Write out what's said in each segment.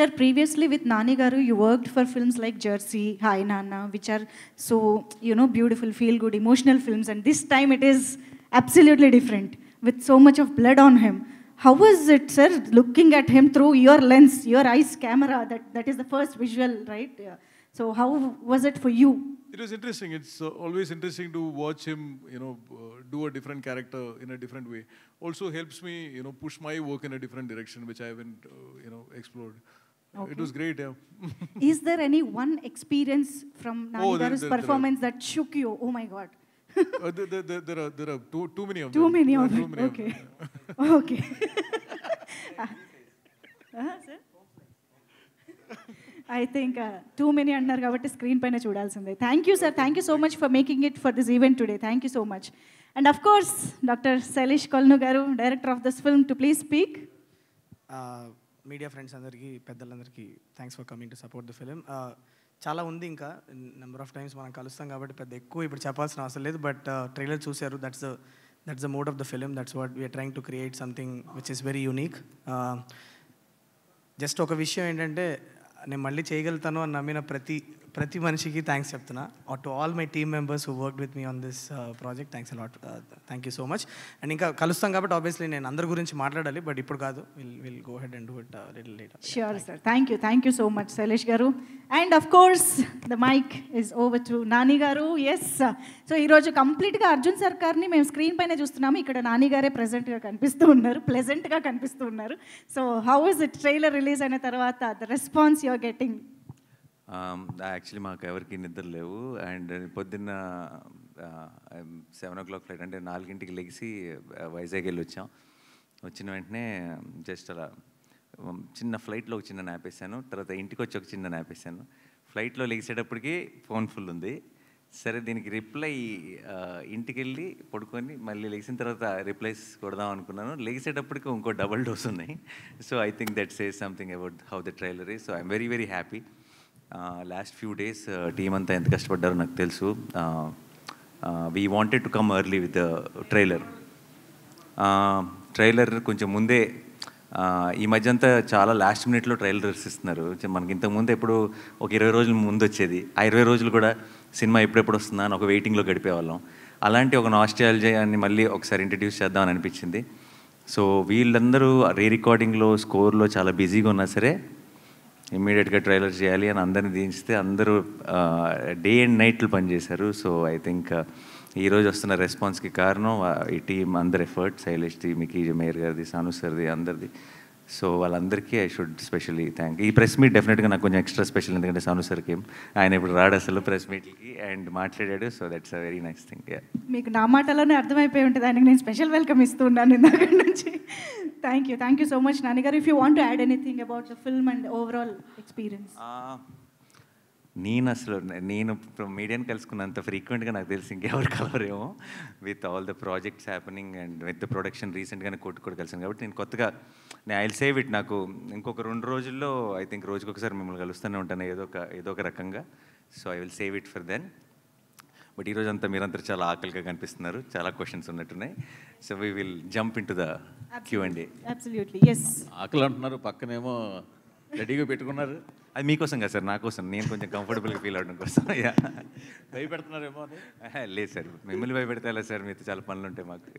Sir, previously with Nani Garu, you worked for films like Jersey, Hi Nana, which are so, beautiful, feel-good, emotional films. And this time it is absolutely different, with so much of blood on him. How was it, sir, looking at him through your lens, your eyes camera? That is the first visual, right? Yeah. So how was it for you? It was interesting. It's always interesting to watch him, do a different character in a different way. Also helps me, push my work in a different direction, which I haven't, explored. Okay. It was great, yeah. Is there any one experience from Nani Garu's performance that shook you? Oh my God. There are too many of them. Too many of them. Okay. Okay. Sir? I think too many annar kabatti screen paina chudalsinde. Thank you, sir. Thank you so much for making it for this event today. Thank you so much. And of course, Dr. Sailesh Kolnu garu, director of this film, to please speak. Media friends andarki, peddalandarki, thanks for coming to support the film. చాలా ఉంది ఇంకా number of times మనం కలుస్తాం కాబట్టి పెద్ద ఎక్కువ ఇప్పుడు చెప్పాల్సిన అవసరం లేదు. బట్ ట్రైలర్ చూశారు, that's the mode of the film. That's what we're trying to create something which is very unique. Just ఒక విషయం ఏంటంటే, నేను మళ్ళీ చేయగలుగుతాను అని నమ్మిన ప్రతి మనిషికి థ్యాంక్స్ చెప్తున్నా. To all my team members who worked with me on this project, thanks a lot. Thank you so much. And ఇంకా కలుస్తాం కాబట్టి ఆబ్వియస్లీ నేను అందరి గురించి మాట్లాడాలి, బట్ ఇప్పుడు కాదు. Will go head and do it little later. Sure, sir. Thank you so much, Sailesh garu. And of course, the mic is over to Nani garu. Yes. So ఈ రోజు కంప్లీట్ గా అర్జున్ సర్కార్ ని మేము స్క్రీన్ పైన చూస్తున్నాము. ఇక్కడ నాని గారే ప్రెజెంట్ గా కనిపిస్తూ ఉన్నారు, ప్లెజెంట్ గా కనిపిస్తూ ఉన్నారు. So how is it, trailer release అయిన తర్వాత the response you are getting? Actually మాకు ఎవరికి నిద్ర లేవు. అండ్ పొద్దున్న 7 o'clock ఫ్లైట్, అంటే 4 లెగిసి వైజాగ్ వెళ్ళి వచ్చాం. వచ్చిన వెంటనే జస్ట్ అలా చిన్న ఫ్లైట్లో ఒక చిన్న నాప్ వేసాను. తర్వాత ఇంటికి వచ్చి ఒక చిన్న నాప్ వేసాను. ఫ్లైట్లో లెగిసేటప్పటికి ఫోన్ ఫుల్ ఉంది. సరే దీనికి రిప్లై ఇంటికి వెళ్ళి పడుకొని మళ్ళీ లెగిసిన తర్వాత రిప్లైస్ కొడదాం అనుకున్నాను. లెగిసేటప్పటికి ఇంకో డబుల్ డోస్ ఉన్నాయి. So I think that says something about how the trailer is. So I'm very very happy. Last few days team అంతా ఎంత కష్టపడ్డారో నాకు తెలుసు. We wanted to come early with the trailer కొంచెం ముందే. ఈ మధ్య అంతా చాలా లాస్ట్ మినిట్లో ట్రైలర్స్ ఇస్తున్నారు. మనకి ఇంతకుముందు ఎప్పుడు ఒక 20 రోజుల ముందు వచ్చేది. ఆ 20 రోజులు కూడా సినిమా ఎప్పుడెప్పుడు వస్తుందా అని ఒక వెయిటింగ్లో గడిపేవాళ్ళం. అలాంటి ఒక నాస్టాల్జియాని మళ్ళీ ఒకసారి ఇంట్రడ్యూస్ చేద్దామని అనిపించింది. సో వీళ్ళందరూ రీ రికార్డింగ్లో, స్కోర్లో చాలా బిజీగా ఉన్నా సరే ఇమ్మీడియట్గా ట్రైలర్ చేయాలి అని అందరిని దించితే అందరూ డే అండ్ నైట్లు పనిచేశారు. సో ఐ థింక్ ఈరోజు వస్తున్న రెస్పాన్స్కి కారణం ఈ టీం అందరి ఎఫర్ట్, శైలేష్ టీమ్కి, మేయర్ గారిది, సాను సార్ది, అందరిది. సో వాళ్ళందరికీ ఐ షుడ్ స్పెషల్లీ థ్యాంక్. ఈ ప్రెస్ మీట్ డెఫినెట్గా నాకు కొంచెం ఎక్స్ట్రా స్పెషల్, ఎందుకంటే సాను సార్కి ఆయన ఇప్పుడు రాడు అసలు ప్రెస్ మీట్కి, అండ్ మాట్లాడాడు. So that's a very nice thing. మీకు నా మాటలోనే అర్థమైపోయి ఉంటుంది, ఆయనకి నేను స్పెషల్ వెల్కమ్ ఇస్తూ ఉన్నాను ఇందాక నుంచి. Thank you so much Nani గారు. If you want to add anything about the film and overall experience? నేను మీడియాని కలుసుకున్నంత ఫ్రీక్వెంట్గా నాకు తెలిసి ఇంకెవరు కలవరేమో, with all the projects happening and with the production. రీసెంట్గానే కూడా కలిసాను కాబట్టి నేను కొత్తగా ఐ విల్ సేవ్ ఇట్. నాకు ఇంకొక 2 రోజుల్లో ఐ థింక్ రోజుకొకసారి మిమ్మల్ని కలుస్తూనే ఉంటాను ఏదో ఒక రకంగా. So I will save it for then. But ఈరోజు అంతా మీరంతా చాలా ఆకలిగా కనిపిస్తున్నారు, చాలా క్వశ్చన్స్ ఉన్నట్టున్నాయి. So we will jump into the Q&A. ఆకలి అంటున్నారు, పక్కనేమో రెడీగా పెట్టుకున్నారు. అది మీకోసం కదా సార్, నా కోసం. నేను కొంచెం కంఫర్టబుల్గా ఫీల్ అవడం కోసం. భయపెడుతున్నారేమో? లేదు సార్, మిమ్మల్ని భయపెడతా సార్, మీతో చాలా పనులు ఉంటాయి మాకు.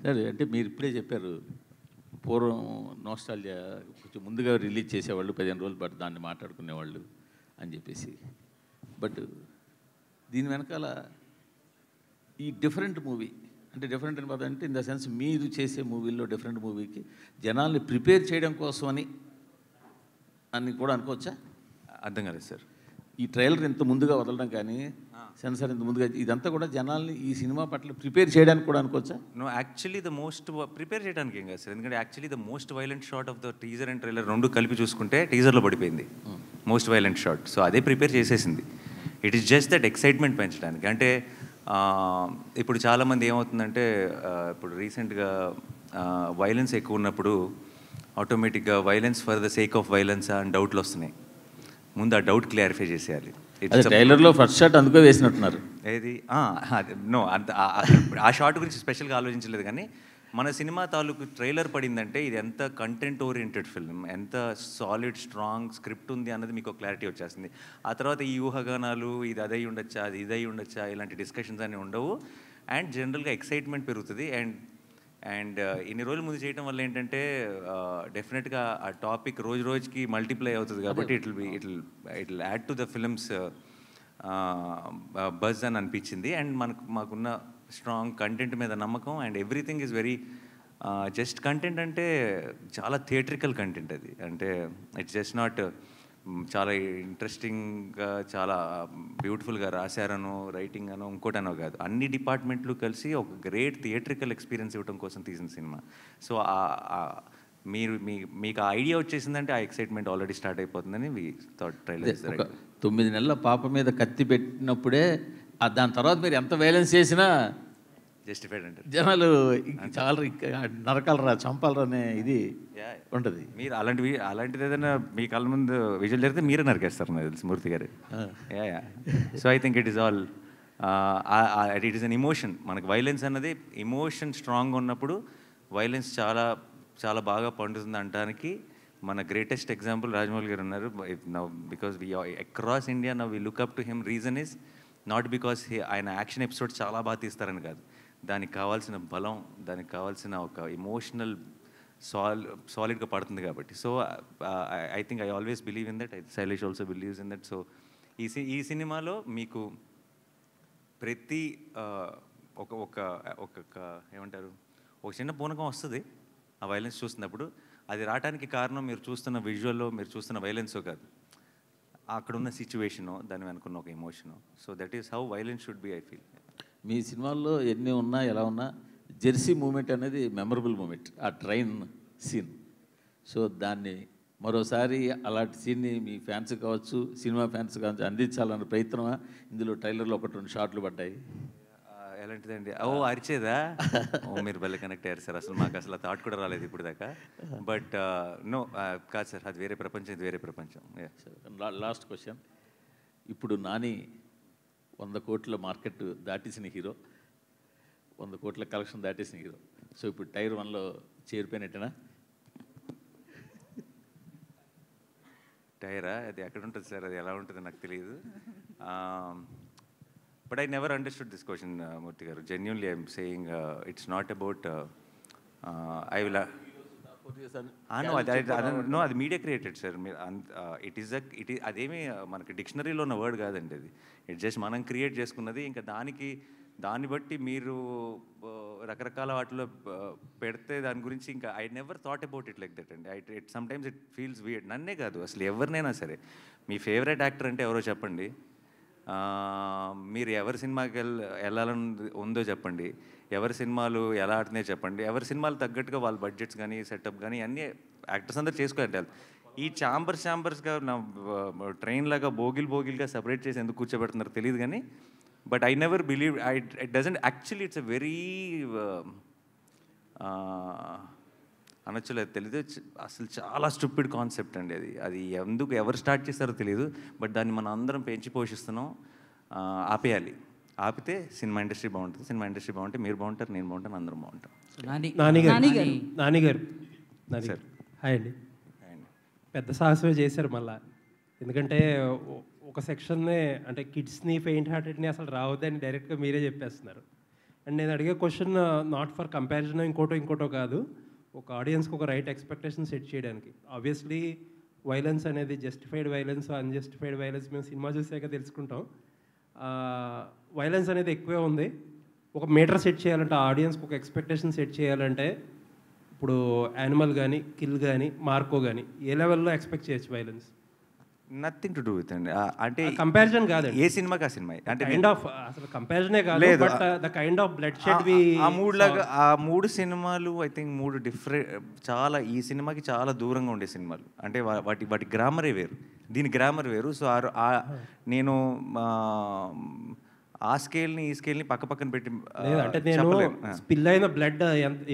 సరే, అంటే మీరు ఇప్పుడే చెప్పారు పూర్వం నోస్టాల్జియా కొంచెం ముందుగా రిలీజ్ చేసేవాళ్ళు, 15 రోజులు బట్ దాన్ని మాట్లాడుకునేవాళ్ళు అని చెప్పేసి. బట్ దీని వెనకాల ఈ డిఫరెంట్ మూవీ, అంటే డిఫరెంట్ అంటే ఇన్ ద సెన్స్ మీరు చేసే మూవీల్లో డిఫరెంట్ మూవీకి జనాల్ని ప్రిపేర్ చేయడం కోసం అని కూడా అనుకోవచ్చా? అర్థం కాలేదు సార్. ఈ ట్రైలర్ ఇంత ముందుగా వదలడం కానీ, సెన్సార్ ఇంత ముందుగా, ఇదంతా కూడా జనాల్ని ఈ సినిమా పట్ల ప్రిపేర్ చేయడానికి కూడా అనుకోవచ్చా? No, actually the most prepare చేయడానికి ఏం కాదు సార్. ఎందుకంటే actually the most violent shot of the teaser and trailer రెండు కలిపి చూసుకుంటే టీజర్లో పడిపోయింది మోస్ట్ వైలెంట్ షాట్. సో అదే ప్రిపేర్ చేసేసింది. It is just that excitement పెంచడానికి. అంటే ఇప్పుడు చాలామంది ఏమవుతుందంటే, ఇప్పుడు రీసెంట్గా వైలెన్స్ ఎక్కువ ఉన్నప్పుడు ఆటోమేటిక్గా violence for the sake of violence అని డౌట్లు వస్తున్నాయి. ముందు ఆ డౌట్ క్లారిఫై చేసేయాలి. ట్రైలర్లో ఫస్ట్ షాట్ అందుకో వేసినట్టున్నారు. ఏది? నో, అంత ఆ షాట్ గురించి స్పెషల్గా ఆలోచించలేదు. కానీ మన సినిమా తాలూకు ట్రైలర్ పడిందంటే ఇది ఎంత కంటెంట్ ఓరియంటెడ్ ఫిల్మ్, ఎంత సాలిడ్ స్ట్రాంగ్ స్క్రిప్ట్ ఉంది అన్నది మీకు క్లారిటీ వచ్చేస్తుంది. ఆ తర్వాత ఈ ఊహాగానాలు ఇది అదై ఉండొచ్చా, అది ఇదై ఉండొచ్చా, ఇలాంటి డిస్కషన్స్ అన్నీ ఉండవు. అండ్ జనరల్గా ఎక్సైట్మెంట్ పెరుగుతుంది. అండ్ ఇన్ని రోజుల ముందు చేయడం వల్ల ఏంటంటే డెఫినెట్గా ఆ టాపిక్ రోజు రోజుకి మల్టిప్లై అవుతుంది కాబట్టి it add to the films buzz అని అనిపించింది. అండ్ మాకున్న స్ట్రాంగ్ కంటెంట్ మీద నమ్మకం and everything is very just content అంటే చాలా థియేట్రికల్ కంటెంట్ అది. అంటే ఇట్స్ జస్ట్ నాట్ చాలా ఇంట్రెస్టింగ్గా చాలా బ్యూటిఫుల్గా రాశారనో రైటింగ్ అనో ఇంకోటనో కాదు, అన్ని డిపార్ట్మెంట్లు కలిసి ఒక గ్రేట్ థియేట్రికల్ ఎక్స్పీరియన్స్ ఇవ్వడం కోసం తీసిన సినిమా. సో మీకు ఆ ఐడియా వచ్చేసిందంటే ఆ ఎక్సైట్మెంట్ ఆల్రెడీ స్టార్ట్ అయిపోతుందని ట్రైలర్. 9 నెలల పాప మీద కత్తి పెట్టినప్పుడే దాని తర్వాత మీరు ఎంత వైలెన్స్ చేసినా జస్టిఫైడ్ అంటారు జనాలు. చాలా నరకాలరా చంపాలరా అనే ఇది ఉంటుంది. మీరు అలాంటిది ఏదైనా మీ కళ్ళ ముందు విజువల్ జరిగితే మీరే నరికేస్తారు నాకు తెలుసు మూర్తి గారు. So I think it is all it is an emotion. మనకు వైలెన్స్ అన్నది ఎమోషన్ స్ట్రాంగ్ ఉన్నప్పుడు వైలెన్స్ చాలా చాలా బాగా పండుతుంది అనడానికి మన గ్రేటెస్ట్ ఎగ్జాంపుల్ రాజమౌళి గారు ఉన్నారు. Because we across India now we look up to him. Reason is not because ఆయన యాక్షన్ ఎపిసోడ్స్ చాలా బాగా తీస్తారని కాదు, దానికి కావాల్సిన బలం, దానికి కావాల్సిన ఒక ఎమోషనల్ సాలిడ్గా పడుతుంది కాబట్టి. So I think I always believe in that. Shailesh also believes in that. So ఈ సినిమాలో మీకు ప్రతి ఒక ఏమంటారు ఒక చిన్న పూనకం వస్తుంది ఆ వైలెన్స్ చూస్తున్నప్పుడు. అది రావడానికి కారణం మీరు చూస్తున్న విజువల్లో మీరు చూస్తున్న వైలెన్సో కాదు, అక్కడున్న సిచ్యువేషను, దాని వెనుకున్న ఒక emotion. So that is how violence should be I feel. మీ సినిమాల్లో ఎన్ని ఉన్నా ఎలా ఉన్నా జెర్సీ మూమెంట్ అనేది మెమరబుల్ మూమెంట్, ఆ ట్రైన్ సీన్. సో దాన్ని మరోసారి అలాంటి సీన్ని మీ ఫ్యాన్స్ కావచ్చు, సినిమా ఫ్యాన్స్ కావచ్చు అందించాలన్న ప్రయత్నమా? ఇందులో ట్రైలర్లో 1-2 షాట్లు పడ్డాయి. ఎలాంటిదండి? అరిచేదా? మీరు భలే కనెక్ట్ అయ్యారు సార్. అసలు మాకు అసలు థాట్ కూడా రాలేదు ఇప్పుడు దాకా. బట్ నో కాదు సార్, అది వేరే ప్రపంచం, ఇది వేరే ప్రపంచం. Last question. ఇప్పుడు నాని 100 కోట్ల మార్కెట్ దాటేసిన హీరో, 100 కోట్ల కలెక్షన్ దాటేసిన హీరో. సో ఇప్పుడు టైర్ 1లో చేరిపోయినట్టేనా? టైరా? అది ఎక్కడ ఉంటుంది సార్, అది ఎలా ఉంటుందో నాకు తెలియదు. But I never understood this question, Murthy garu. Genuinely, I'm saying it's not about. I will. No, అది media created sir. It is అదేమి మనకి డిక్షనరీలో ఉన్న వర్డ్ కాదండి అది. ఇట్ జస్ట్ మనం క్రియేట్ చేసుకున్నది. ఇంకా దాన్ని బట్టి మీరు రకరకాల వాటిలో పెడితే దాని గురించి ఇంకా I never thought about it like that అండి. It sometimes it feels weird. నన్నే కాదు అసలు ఎవరినైనా సరే, మీ ఫేవరెట్ యాక్టర్ అంటే ఎవరో చెప్పండి, మీరు ఎవరి సినిమాకి వెళ్ళాలని ఉందో చెప్పండి, ఎవరి సినిమాలు ఎలా ఆడుతున్నాయో చెప్పండి, ఎవరి సినిమాలు తగ్గట్టుగా వాళ్ళ బడ్జెట్స్ కానీ సెటప్ కానీ అన్నీ యాక్టర్స్ అందరూ చేసుకోవాలి. ఈ ఛాంబర్స్గా నా ట్రైన్ లాగా బోగిల్గా సపరేట్ చేసి ఎందుకు కూర్చోబెడుతున్నారు తెలియదు కానీ, but I never believe it doesn't actually it's a very అనొచ్చలేదు తెలీదు, అసలు చాలా స్టూపిడ్ కాన్సెప్ట్ అండి అది. అది ఎందుకు ఎవరు స్టార్ట్ చేస్తారో తెలియదు, బట్ దాన్ని మనం అందరం పెంచి పోషిస్తున్నాం. ఆపేయాలి. ఆపితే సినిమా ఇండస్ట్రీ బాగుంటుంది, సినిమా ఇండస్ట్రీ బాగుంటే మీరు బాగుంటారు, నేను బాగుంటాను, అందరం బాగుంటాం. నానిగారు హాయ్ అండి. పెద్ద సాహసమే చేశారు మళ్ళా. ఎందుకంటే ఒక సెక్షన్నే అంటే కిడ్స్ని పెయింట్ హార్టెడ్ని అసలు రావద్దని డైరెక్ట్గా మీరే చెప్పేస్తున్నారు. అండ్ నేను అడిగే క్వశ్చన్ నాట్ ఫర్ కంపారిజన్ ఇంకోటో కాదు, ఒక ఆడియన్స్కి ఒక రైట్ ఎక్స్పెక్టేషన్ సెట్ చేయడానికి. ఆబ్వియస్లీ వైలెన్స్ అనేది జస్టిఫైడ్ వైలెన్స్, అన్జస్టిఫైడ్ వైలెన్స్ మేము సినిమా చూసాక తెలుసుకుంటాం. వైలెన్స్ అనేది ఎక్కువే ఉంది. ఒక మీటర్ సెట్ చేయాలంటే ఆడియన్స్కి ఒక ఎక్స్పెక్టేషన్ సెట్ చేయాలంటే ఇప్పుడు యానిమల్ కానీ, కిల్ కానీ, మార్కో కానీ ఏ లెవెల్లో ఎక్స్పెక్ట్ చేయొచ్చు violence? Nothing to do with అండి. అంటే కంపారిజన్ కాదు, ఏ సినిమాకి ఆ సినిమా అంటే కైండ్ ఆఫ్ అసలు కంపారిజనే కాదు, but the kind of bloodshed వి ఆ మూడు సినిమాలు ఐ థింక్ 3 డిఫరెంట్, చాలా ఈ సినిమాకి చాలా దూరంగా ఉండే సినిమాలు. అంటే వాటి గ్రామరే వేరు, దీని గ్రామర్ వేరు. సో నేను ఆ స్కేల్ని ఈ స్కేల్ని పక్కన పెట్టి అంటే నేను స్పిల్ అయిన బ్లడ్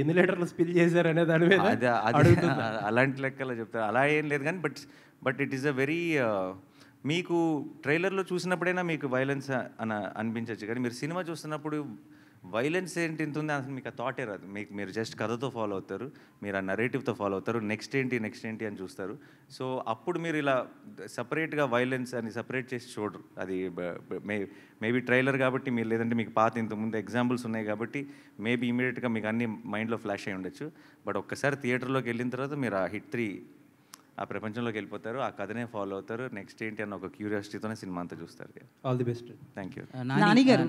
ఎన్ని లీటర్లు స్పిల్ చేశారు అనే దాని మీద అలాంటి లెక్కలో చెప్తారు. అలా ఏం లేదు కానీ but it is a very, మీకు ట్రైలర్లో చూసినప్పుడైనా మీకు వైలెన్స్ అని అనిపించవచ్చు, కానీ మీరు సినిమా చూస్తున్నప్పుడు వైలెన్స్ ఏంటి ఇంత ఉంది అసలు మీకు ఆ థాటే రాదు. మీరు జస్ట్ కథతో ఫాలో అవుతారు, మీరు ఆ నరేటివ్తో ఫాలో అవుతారు, నెక్స్ట్ ఏంటి అని చూస్తారు. సో అప్పుడు మీరు ఇలా సపరేట్గా వైలెన్స్ అని సపరేట్ చేసి చూడరు. అది మేబీ ట్రైలర్ కాబట్టి మీరు, లేదంటే మీకు పాత ఇంతకుముందు ఎగ్జాంపుల్స్ ఉన్నాయి కాబట్టి మేబీ ఇమీడియట్గా మీకు అన్ని మైండ్లో ఫ్లాష్ అయి ఉండొచ్చు. బట్ ఒక్కసారి థియేటర్లోకి వెళ్ళిన తర్వాత మీరు ఆ హిట్ 3 ఆ ప్రపంచంలోకి వెళ్ళిపోతారు, ఆ కథనే ఫాలో అవుతారు, నెక్స్ట్ ఏంటి అన్న ఒక క్యూరియాసిటీతోనే సినిమా అంతా చూస్తారు. All the best. Thank you. Nani గారు,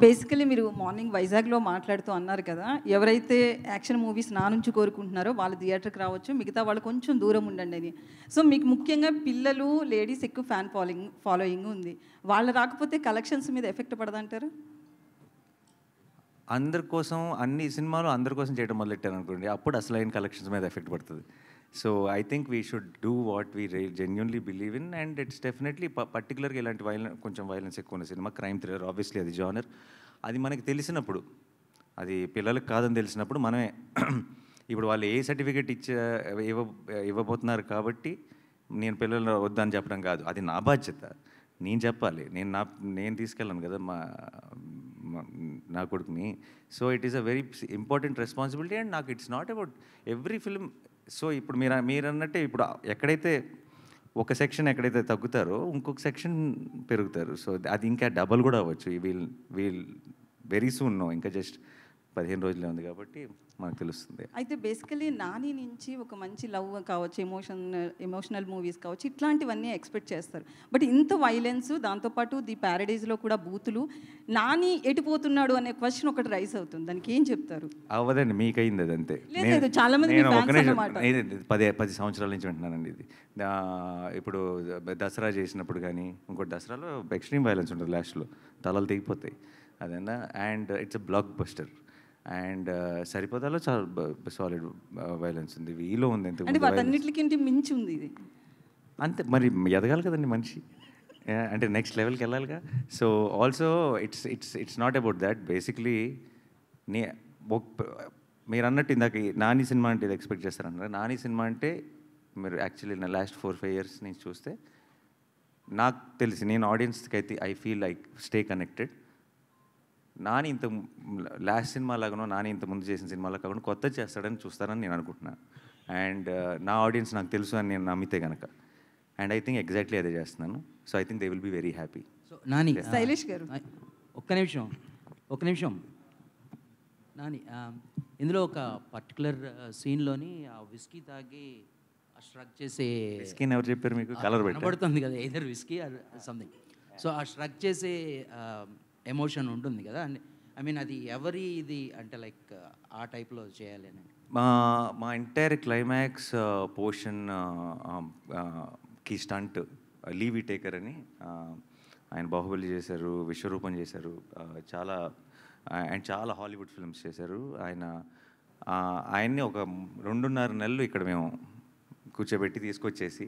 బేసికలీ మీరు మార్నింగ్ వైజాగ్లో మాట్లాడుతూ అన్నారు కదా, ఎవరైతే యాక్షన్ మూవీస్ నా నుంచి కోరుకుంటున్నారో వాళ్ళు థియేటర్కి రావచ్చు, మిగతా వాళ్ళు కొంచెం దూరం ఉండండి అని. సో మీకు ముఖ్యంగా పిల్లలు, లేడీస్ ఎక్కువ ఫ్యాన్ ఫాలోయింగ్ ఉంది. వాళ్ళు రాకపోతే కలెక్షన్స్ మీద ఎఫెక్ట్ పడదంటారు? అందరి కోసం అన్ని సినిమాలు అందరి కోసం చేయడం మొదలెట్టారు అనుకోండి, అప్పుడు అసలైన కలెక్షన్స్ మీద ఎఫెక్ట్ పడుతుంది. So I think we should do what we genuinely believe in, and it's definitely పర్టికులర్గా ఇలాంటి కొంచెం వైలెన్స్ ఎక్కువ ఉన్న సినిమా క్రైమ్ థ్రిల్లర్, ఆబ్వియస్లీ అది జానర్. అది మనకి తెలిసినప్పుడు, అది పిల్లలకు కాదని తెలిసినప్పుడు మనమే ఇప్పుడు వాళ్ళు ఏ సర్టిఫికేట్ ఇవ్వబోతున్నారు కాబట్టి నేను పిల్లలు వద్దని చెప్పడం కాదు, అది నా బాధ్యత, నేను చెప్పాలి, నేను తీసుకెళ్ళాను కదా నా కొడుకుని. So it is a very important responsibility, and నాకు it's not about every film. So ఇప్పుడు మీరు అన్నట్టే, ఇప్పుడు ఎక్కడైతే ఒక సెక్షన్ ఎక్కడైతే తగ్గుతారో ఇంకొక సెక్షన్ పెరుగుతారు. సో అది ఇంకా డబల్ కూడా అవ్వచ్చు. వీల్ వెరీ సూన్ నో, ఇంకా జస్ట్ 15 రోజులే ఉంది కాబట్టి మనకు తెలుస్తుంది. అయితే బేసికలీ నాని నుంచి ఒక మంచి లవ్ కావచ్చు, ఎమోషనల్ మూవీస్ కావచ్చు, ఇట్లాంటివన్నీ ఎక్స్పెక్ట్ చేస్తారు. బట్ ఇంత వైలెన్స్, దాంతోపాటు ది ప్యారడైజ్లో కూడా బూతులు, నాని ఎటుపోతున్నాడు అనే క్వశ్చన్ ఒకటి రైస్ అవుతుంది, దానికి ఏం చెప్తారు? అవ్వదండి, మీకైంది అది అంతే. లేదు, చాలా మంది 10 సంవత్సరాల నుంచి వింటున్నానండి ఇది. ఇప్పుడు దసరా చేసినప్పుడు కానీ ఇంకోటి దసరాలో ఎక్స్ట్రీమ్ వైలెన్స్ ఉంటుంది, లాస్ట్లో తలలు తెగిపోతాయి అదేనా. And it's a blockbuster. And సరిపోతాలో చాలా సాలిడ్ వైలెన్స్ ఉంది, వీలో ఉంది, వాటన్నిటికి మించి ఉంది ఇది అంతే. మరి ఎదగాలి కదండి మనిషి, అంటే నెక్స్ట్ లెవెల్కి వెళ్ళాలిగా. So also it's not about that. Basically మీరు అన్నట్టు ఇందాక నాని సినిమా అంటే ఇది ఎక్స్పెక్ట్ చేస్తారన్నారు. నాని సినిమా అంటే మీరు యాక్చువల్లీ నా లాస్ట్ 4-5 years నుంచి చూస్తే నాకు తెలిసి, నేను ఆడియన్స్కి అయితే I feel like stay connected. Nani ఇంత లాస్ట్ సినిమా లాగానో, నాని ఇంత ముందు చేసిన సినిమాలో కాకుండా కొత్త చేస్తాడని చూస్తారని నేను అనుకుంటున్నాను. అండ్ నా ఆడియన్స్ నాకు తెలుసు అని నేను నమ్మితే కనుక, అండ్ ఐ థింక్ ఎగ్జాక్ట్లీ అదే చేస్తున్నాను. So I think they will be very happy. So Nani, Sailesh garu ఒక్క నిమిషం నాని, ఇందులో ఒక పర్టికులర్ సీన్లోని ఆ విస్కీ తాగి స్ట్రక్ చేసే, విస్కీని ఎవరు చెప్పారు మీకు? కలర్ పడుతుంది కదా, either whisky or something. So ఆ స్ట్రక్ చేసే ఎమోషన్ ఉంటుంది కదా, ఐ మీన్ అది ఎవరి ఇది అంటే లైక్ ఆ టైప్లో చేయాలి అని. మా ఎంటైర్ క్లైమాక్స్ పోర్షన్ కి స్టంట్ లీవీ టేకర్ అని, ఆయన బాహుబలి చేశారు, విశ్వరూపం చేశారు, చాలా హాలీవుడ్ ఫిల్మ్స్ చేశారు. ఆయన్ని ఒక 2.5 నెలలు ఇక్కడ మేము కూర్చోబెట్టి తీసుకొచ్చేసి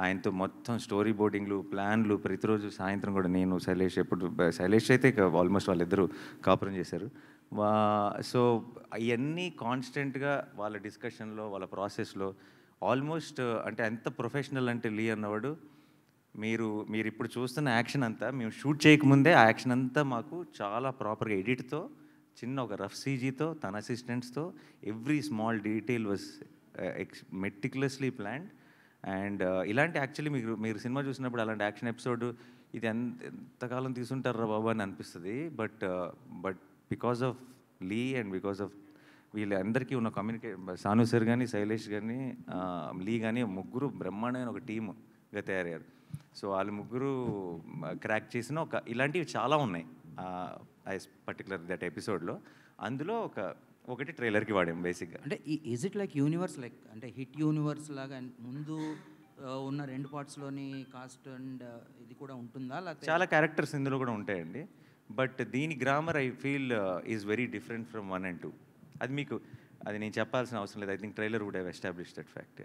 ఆయనతో మొత్తం స్టోరీ బోర్డింగ్లు, ప్లాన్లు, ప్రతిరోజు సాయంత్రం కూడా నేను, శైలేష్ అయితే ఆల్మోస్ట్ వాళ్ళిద్దరూ కాపురం చేశారు. సో ఇవన్నీ కాన్స్టెంట్గా వాళ్ళ డిస్కషన్లో, వాళ్ళ ప్రాసెస్లో ఆల్మోస్ట్ అంటే ఎంత ప్రొఫెషనల్ అంటే లీ అన్నవాడు, మీరు ఇప్పుడు చూస్తున్న యాక్షన్ అంతా మేము షూట్ చేయకముందే ఆ యాక్షన్ అంతా మాకు చాలా ప్రాపర్గా ఎడిట్తో, చిన్న ఒక రఫ్ సీజీతో, తన అసిస్టెంట్స్తో every small detail was meticulously planned. And ఇలాంటి యాక్చువల్లీ మీరు సినిమా చూసినప్పుడు అలాంటి యాక్షన్ ఎపిసోడ్ ఇది ఎంతకాలం తీసుంటారా బాబు అని అనిపిస్తుంది. But because of Lee and because of వీళ్ళందరికీ ఉన్న సాను సార్ కానీ, శైలేష్ కానీ, లీ కానీ, ముగ్గురు బ్రహ్మాండమైన ఒక టీమ్గా తయారయ్యారు. సో వాళ్ళు ముగ్గురు క్రాక్ చేసిన ఇలాంటివి చాలా ఉన్నాయి పర్టికులర్ దట్ ఎపిసోడ్లో. అందులో ఒకటి ట్రైలర్కి వాడాం బేసిక్గా. అంటే is it like universe, like అంటే హిట్ యూనివర్స్ లాగా ముందు ఉన్న 2 పార్ట్స్లోని కాస్ట్ అండ్ ఇది కూడా ఉంటుందా? చాలా క్యారెక్టర్స్ ఇందులో కూడా ఉంటాయండి. బట్ దీని grammar I feel is very different from 1 and 2. అది నేను చెప్పాల్సిన అవసరం లేదు. I think trailer would have established that fact.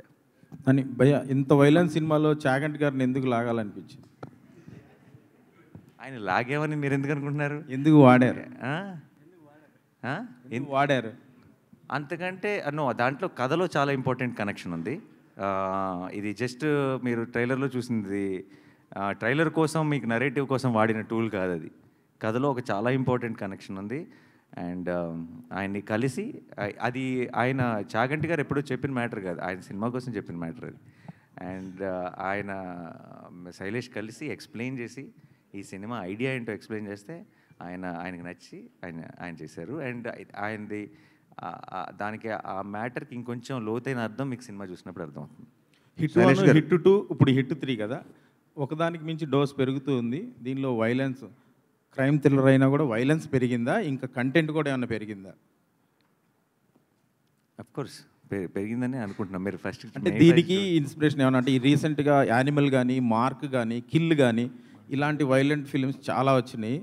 అని భయ్య, ఇంత వైలెన్స్ సినిమాలో చాగంటి గారిని ఎందుకు లాగాలనిపించింది? ఆయన లాగేమని మీరు ఎందుకు అనుకుంటున్నారు? ఎందుకు వాడారు? వాడారు అంతకంటే దాంట్లో కథలో చాలా ఇంపార్టెంట్ కనెక్షన్ ఉంది. ఇది జస్ట్ మీరు ట్రైలర్లో చూసింది ట్రైలర్ కోసం, మీకు నరేటివ్ కోసం వాడిన టూల్ కాదు అది. కథలో ఒక చాలా ఇంపార్టెంట్ కనెక్షన్ ఉంది. అండ్ ఆయన్ని కలిసి అది ఆయన చాగంటి గారు ఎప్పుడో చెప్పిన మ్యాటర్ కాదు, ఆయన సినిమా కోసం చెప్పిన మ్యాటర్ అది. అండ్ ఆయన శైలేష్ కలిసి ఎక్స్ప్లెయిన్ చేసి ఈ సినిమా ఐడియా ఏంటో ఎక్స్ప్లెయిన్ చేస్తే ఆయనకి నచ్చి ఆయన చేశారు. అండ్ ఆయనది దానికి ఆ మ్యాటర్కి ఇంకొంచెం లోతైన అర్థం మీకు సినిమా చూసినప్పుడు అర్థమవుతుంది. హిట్ 1, హిట్ 2, ఇప్పుడు హిట్ 3 కదా, ఒకదానికి మించి డోస్ పెరుగుతూ ఉంది. దీనిలో వైలెన్స్, క్రైమ్ థ్రిల్లర్ అయినా కూడా వైలెన్స్ పెరిగిందా, ఇంకా కంటెంట్ కూడా ఏమైనా పెరిగిందా? అఫ్కోర్స్ పెరిగిందని అనుకుంటున్నాం. మీరు ఫస్ట్ అంటే దీనికి ఇన్స్పిరేషన్ ఏమన్నా అంటే ఈ రీసెంట్గా యానిమల్ కానీ, మార్క్ కానీ, కిల్ కానీ ఇలాంటి వైలెంట్ ఫిల్మ్స్ చాలా వచ్చినాయి.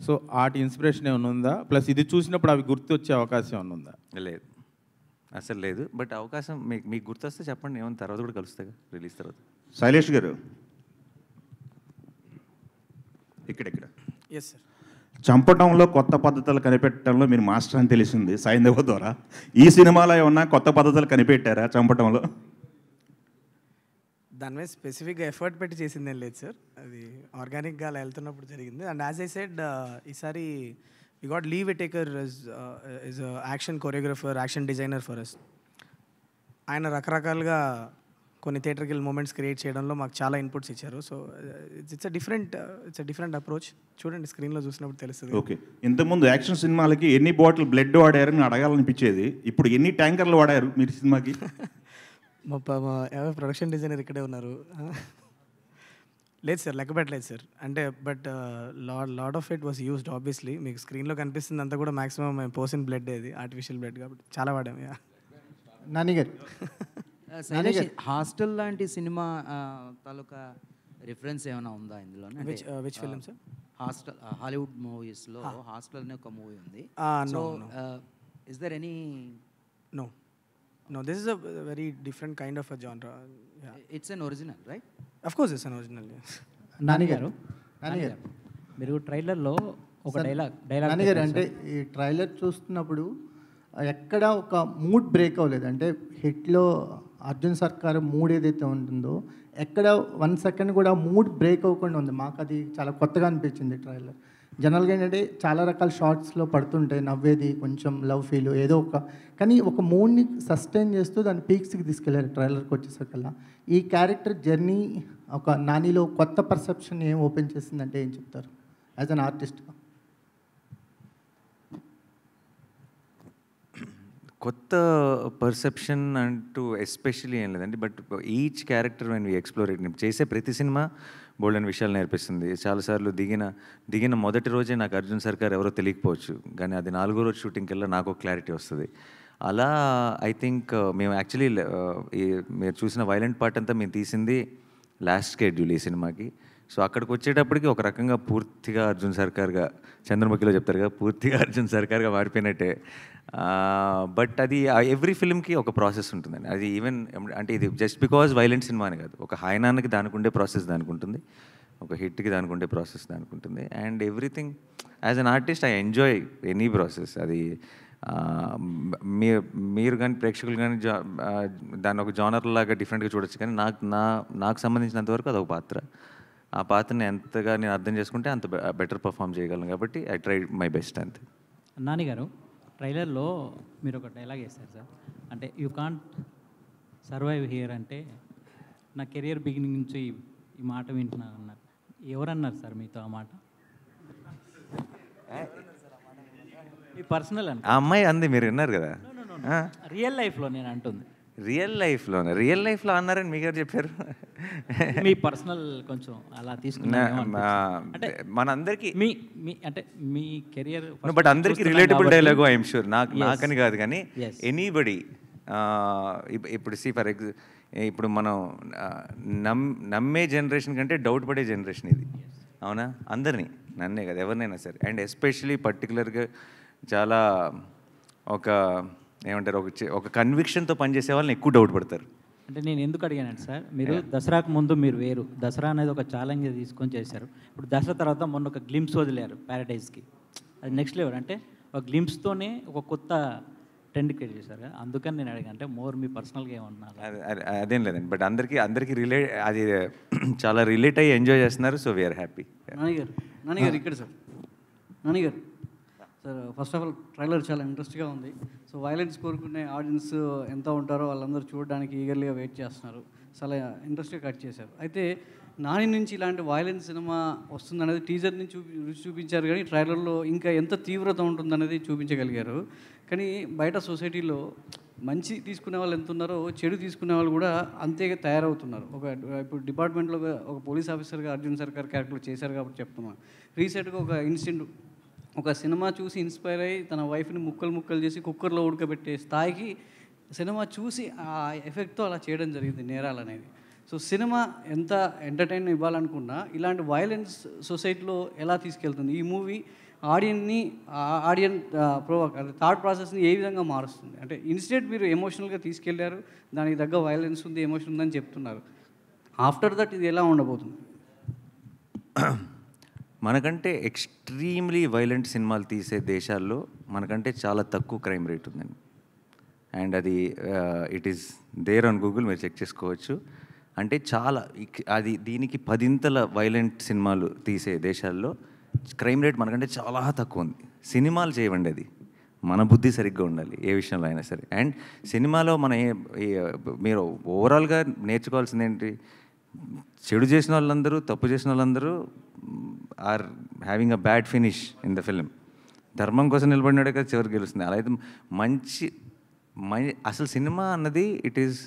సో వాటి ఇన్స్పిరేషన్ ఏమైనా ఉందా? ప్లస్ ఇది చూసినప్పుడు అవి గుర్తొచ్చే అవకాశం ఏమైనా ఉందా? లేదు, అసలు లేదు. బట్ అవకాశం మీకు గుర్తొస్తే చెప్పండి, ఏమైనా తర్వాత కూడా కలుస్తాగా రిలీజ్ తర్వాత. శైలేష్ గారు ఇక్కడ ఎస్ సార్. చంపడంలో కొత్త పద్ధతులు కనిపెట్టడంలో మీరు మాస్టర్ అని తెలిసింది సైంధవ ద్వారా. ఈ సినిమాలో ఏమన్నా కొత్త పద్ధతులు కనిపెట్టారా చంపడంలో? దాని మీద స్పెసిఫిక్గా ఎఫర్ట్ పెట్టి చేసిందేం లేదు సార్, అది ఆర్గానిక్గా అలా వెళ్తున్నప్పుడు జరిగింది. అండ్ యాజ్ ఐ సెడ్, ఈసారి we got Lee Whittaker is action choreographer, action designer for us. ఆయన రకరకాలుగా కొన్ని థియేటర్కిల్ మూమెంట్స్ క్రియేట్ చేయడంలో మాకు చాలా ఇన్పుట్స్ ఇచ్చారు. So it's a different approach. చూడండి, స్క్రీన్లో చూసినప్పుడు తెలుస్తుంది. ఓకే, ఇంతకుముందు యాక్షన్ సినిమాలకి ఎన్ని బాటిల్ బ్లడ్ వాడారని అడగాలనిపించేది, ఇప్పుడు ఎన్ని ట్యాంకర్లు వాడారు మీరు సినిమాకి? మా ప్రొడక్షన్ డిజైనర్ ఇక్కడే ఉన్నారు. లేదు సార్, లెక్క పెట్టలేదు సార్. అంటే but lot of it was used. Obviously మీకు స్క్రీన్లో కనిపిస్తుంది అంతా కూడా మాక్సిమం మేము పోసిన బ్లడ్, అది ఆర్టిఫిషియల్ బ్లడ్ కాబట్టి చాలా వాడాము. నాని గారు, హాస్టల్ లాంటి సినిమా తాలూకా రిఫరెన్స్ ఏమైనా ఉందా ఇందులో? Which film sir? Hostel, Hollywood మూవీస్లో హాస్టల్ అనే ఒక మూవీ ఉంది. So is there any? No, this is a very different kind of a genre. Yeah. It's an original, right? Of course it's an original, yes. Nani గారు, మీరు ట్రైలర్లో ఒక dialogue Nani గారు అంటే ఈ ట్రైలర్ చూస్తున్నప్పుడు ఎక్కడ ఒక మూడ్ బ్రేక్ అవ్వలేదు. అంటే హిట్లో అర్జున్ సర్కార్ మూడ్ ఏదైతే ఉంటుందో ఎక్కడ 1 సెకండ్ కూడా మూడ్ బ్రేక్ అవ్వకుండా ఉంది. మాకు అది చాలా కొత్తగా అనిపించింది ట్రైలర్. జనరల్గా ఏంటంటే చాలా రకాల షార్ట్స్లో పడుతుంటాయి, నవ్వేది, కొంచెం లవ్ ఫీల్ ఏదో కానీ ఒక మూడ్ని సస్టైన్ చేస్తూ దాన్ని పీక్స్కి తీసుకెళ్ళారు ట్రైలర్కి వచ్చేసరికల్లా. ఈ క్యారెక్టర్ జర్నీ ఒక నానిలో కొత్త పర్సెప్షన్ ఏం ఓపెన్ చేసిందంటే ఏం చెప్తారు యాజ్ అన్ ఆర్టిస్ట్గా? కొత్త పర్సెప్షన్ అంటూ ఎస్పెషల్లీ ఏం లేదండి. But each character when we explore it, చేసే ప్రతి సినిమా బోల్డెన్ విషయాలు నేర్పిస్తుంది. చాలాసార్లు దిగిన మొదటి రోజే నాకు అర్జున్ సర్కార్ ఎవరో తెలియకపోవచ్చు, కానీ అది 4వ రోజు షూటింగ్కి వెళ్ళా నాకు క్లారిటీ వస్తుంది. అలా ఐ థింక్ మేము యాక్చువల్లీ మీరు చూసిన వైలెంట్ పార్ట్ అంతా మేము తీసింది లాస్ట్ షెడ్యూల్ ఈ సినిమాకి. సో అక్కడికి వచ్చేటప్పటికి ఒక రకంగా పూర్తిగా అర్జున్ సర్కార్గా, చంద్రముఖిలో చెప్తారు కదా, పూర్తిగా అర్జున్ సర్కార్గా మారిపోయినట్టే. బట్ అది ఎవ్రీ ఫిల్మ్కి ఒక ప్రాసెస్ ఉంటుందండి. అది ఈవెన్ అంటే ఇది జస్ట్ బికాజ్ వైలెంట్ సినిమా అని కాదు, ఒక హాయనానికి దానికి ఉండే ప్రాసెస్ దానికి ఉంటుంది, ఒక హిట్కి దానికి ఉండే ప్రాసెస్ దానికి ఉంటుంది. And everything as an artist I enjoy any process. అది మీరు కానీ ప్రేక్షకులు కానీ దాన్ని ఒక జానర్ లాగా డిఫరెంట్గా చూడొచ్చు, కానీ నాకు సంబంధించినంతవరకు అదొక పాత్ర. ఆ పాత్రని ఎంతగా నేను అర్థం చేసుకుంటే అంత బెటర్ పర్ఫామ్ చేయగలను, కాబట్టి ఐ ట్రై మై బెస్ట్ అంతే. నాని గారు, ట్రైలర్లో మీరు ఒక డైలాగ్ వేస్తారు సార్, అంటే యూ కాంట్ సర్వైవ్ హియర్ అంటే నా కెరియర్ బిగినింగ్ నుంచి ఈ మాట వింటున్నాను అన్నారు. ఎవరన్నారు సార్ మీతో ఆ మాట? మీ పర్సనల్ అంటే ఆ అమ్మాయి అంది, మీరు విన్నారు కదా. రియల్ లైఫ్లో నేను అంటుంది. రియల్ లైఫ్లో అన్నారని మీకు చెప్పారు? మీ పర్సనల్ కొంచెం అలా తీసుకున్నా అంటే మనందరికీ మీ అంటే మీ కెరియర్, బట్ అందరికీ రిలేటబుల్ డైలాగు ఐఎమ్ షూర్. నాకని కాదు, కానీ ఎనీబడి ఇప్పుడు ఇప్పుడు మనం నమ్మే జనరేషన్ కంటే డౌట్ పడే జనరేషన్ ఇది, అవునా? అందరినీ, నన్నే కదా, ఎవరినైనా సరే. అండ్ ఎస్పెషలీ పర్టికులర్గా చాలా ఏమంటారు, ఒక కన్విక్షన్తో పనిచేసే వాళ్ళని ఎక్కువ డౌట్ పడతారు. అంటే నేను ఎందుకు అడిగానంటే సార్, మీరు దసరాకు ముందు మీరు వేరు, దసరా అనేది ఒక ఛాలెంజ్ తీసుకొని చేశారు. ఇప్పుడు దసరా తర్వాత మొన్న ఒక గ్లిమ్స్ వదిలేరు ప్యారడైజ్కి, అది నెక్స్ట్ లెవెల్. అంటే ఒక గ్లిమ్స్తోనే ఒక కొత్త ట్రెండ్ క్రియేట్ చేశారు కదా, అందుకని నేను అడిగాను. అంటే మోర్ మీ పర్సనల్గా ఏమన్నా? అదేం లేదండి, బట్ అందరికీ అది చాలా రిలేట్ అయ్యి ఎంజాయ్ చేస్తున్నారు. So we are happy. నాని గారు ఇక్కడ సార్, నాని గారు sir, first of all trailer చాలా ఇంట్రెస్ట్గా ఉంది. సో వైలెన్స్ కోరుకునే ఆడియన్స్ ఎంత ఉంటారో వాళ్ళందరూ చూడడానికి ఈగర్లీగా వెయిట్ చేస్తున్నారు. చాలా ఇంట్రెస్ట్గా కట్ చేశారు. అయితే నాని నుంచి ఇలాంటి వైలెన్స్ సినిమా వస్తుందనేది టీజర్ నుంచి చూపించారు, కానీ ట్రైలర్లో ఇంకా ఎంత తీవ్రత ఉంటుందనేది చూపించగలిగారు. కానీ బయట సొసైటీలో మంచి తీసుకునే వాళ్ళు ఎంత ఉన్నారో చెడు తీసుకునే వాళ్ళు కూడా అంతేగా తయారవుతున్నారు. ఇప్పుడు డిపార్ట్మెంట్లో ఒక పోలీస్ ఆఫీసర్గా అర్జున్ సర్కార్ క్యారెక్టర్ చేశారు కాబట్టి చెప్తున్నాను. రీసెంట్గా ఒక ఇన్సిడెంట్, ఒక సినిమా చూసి ఇన్స్పైర్ అయ్యి తన వైఫ్ని ముక్కలు చేసి కుక్కర్లో ఉడకబెట్టే స్థాయికి సినిమా చూసి ఆ ఎఫెక్ట్తో అలా చేయడం జరిగింది నేరాలు అనేది. సో సినిమా ఎంత ఎంటర్టైన్ ఇవ్వాలనుకున్నా ఇలాంటి వైలెన్స్ సొసైటీలో ఎలా తీసుకెళ్తుంది? ఈ మూవీ ఆడియన్ థాట్ ప్రాసెస్ని ఏ విధంగా మారుస్తుంది? అంటే ఇన్స్టెంట్ మీరు ఎమోషనల్గా తీసుకెళ్లారు, దానికి తగ్గ వైలెన్స్ ఉంది, ఎమోషన్ ఉందని చెప్తున్నారు. ఆఫ్టర్ దట్ ఇది ఎలా ఉండబోతుంది? మనకంటే ఎక్స్ట్రీమ్లీ వైలెంట్ సినిమాలు తీసే దేశాల్లో మనకంటే చాలా తక్కువ క్రైమ్ రేట్ ఉందండి. అండ్ అది it is there on Google, మీరు చెక్ చేసుకోవచ్చు. అంటే చాలా అది దీనికి 10 వైలెంట్ సినిమాలు తీసే దేశాల్లో క్రైమ్ రేట్ మనకంటే చాలా తక్కువ ఉంది. సినిమాలు చేయవండి, అది మన బుద్ధి సరిగ్గా ఉండాలి ఏ విషయంలో అయినా సరే. అండ్ సినిమాలో మీరు ఓవరాల్గా నేర్చుకోవాల్సింది ఏంటి? చెడు చేసిన వాళ్ళందరూ, తప్పు చేసిన వాళ్ళందరూ are having a bad finish in the film. ధర్మం కోసం నిలబడినాడే కదా చివరికి గెలుస్తుంది. అలా అయితే అసలు సినిమా అన్నది it is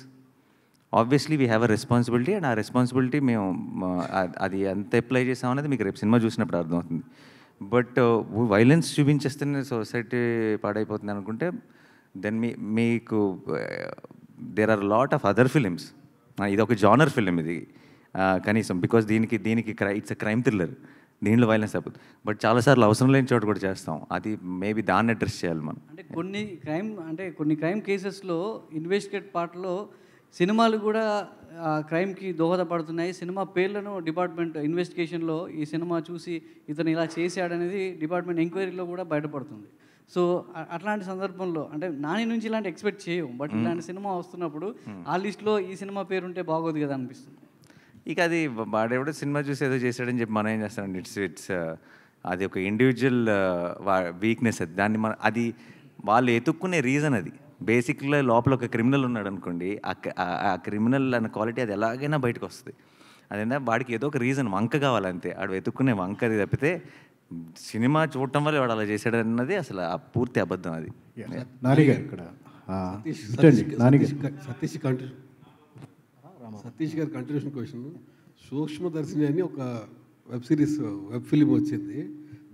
obviously we have a responsibility. And ఆ రెస్పాన్సిబిలిటీ మేము అది ఎంత అప్లై చేసామనేది మీకు రేపు సినిమా చూసినప్పుడు అర్థమవుతుంది. బట్ వైలెన్స్ చూపించేస్తేనే సొసైటీ పాడైపోతుంది అనుకుంటే దెన్ మీకు there are lot of other films. ఇది ఒక జానర్ ఫిలిం ఇది కనీసం, బికాస్ దీనికి ఇట్స్ అ క్రైమ్ థ్రిల్లర్, దీంట్లో వైలెన్స్ అయిపోతుంది. బట్ చాలాసార్లు అవసరం లేని చోట కూడా చేస్తాం. అది మేబీ దాన్ని అడ్రస్ చేయాలి మనం. అంటే కొన్ని క్రైమ్ కేసెస్లో ఇన్వెస్టిగేట్ పార్ట్లో సినిమాలు కూడా క్రైమ్కి దోహదపడుతున్నాయి. సినిమా పేర్లను డిపార్ట్మెంట్ ఇన్వెస్టిగేషన్లో ఈ సినిమా చూసి ఇతను ఇలా చేశాడనేది డిపార్ట్మెంట్ ఎంక్వైరీలో కూడా బయటపడుతుంది. సో అట్లాంటి సందర్భంలో అంటే నాని నుంచి ఇలాంటి ఎక్స్పెక్ట్ చేయం, బట్ ఇలాంటి సినిమా వస్తున్నప్పుడు ఆ లిస్ట్లో ఈ సినిమా పేరుంటే బాగోదు కదా అనిపిస్తుంది. ఇక అది వాడెవడో సినిమా చూసి ఏదో చేశాడని చెప్పి మనం ఏం చేస్తామండి? ఇట్స్ అది ఒక ఇండివిజువల్ వీక్నెస్. అది దాన్ని అది వాళ్ళు ఎతుక్కునే రీజన్. అది బేసిక్గా లోపల ఒక క్రిమినల్ ఉన్నాడు అనుకోండి, ఆ క్రిమినల్ అన్న క్వాలిటీ అది ఎలాగైనా బయటకు వస్తుంది. అదేంటే వాడికి ఏదో ఒక రీజన్, వంక కావాలంతే. వాడు వెతుక్కునే వంక అది తప్పితే సినిమా చూడటం వల్ల వాడు అలా చేశాడు అన్నది అసలు ఆ పూర్తి అబద్ధం. అది సతీష్ గారి కంట్రిబ్యూషన్ క్వశ్చన్. సూక్ష్మదర్శిని అని ఒక వెబ్ సిరీస్, వెబ్ ఫిలిం వచ్చింది.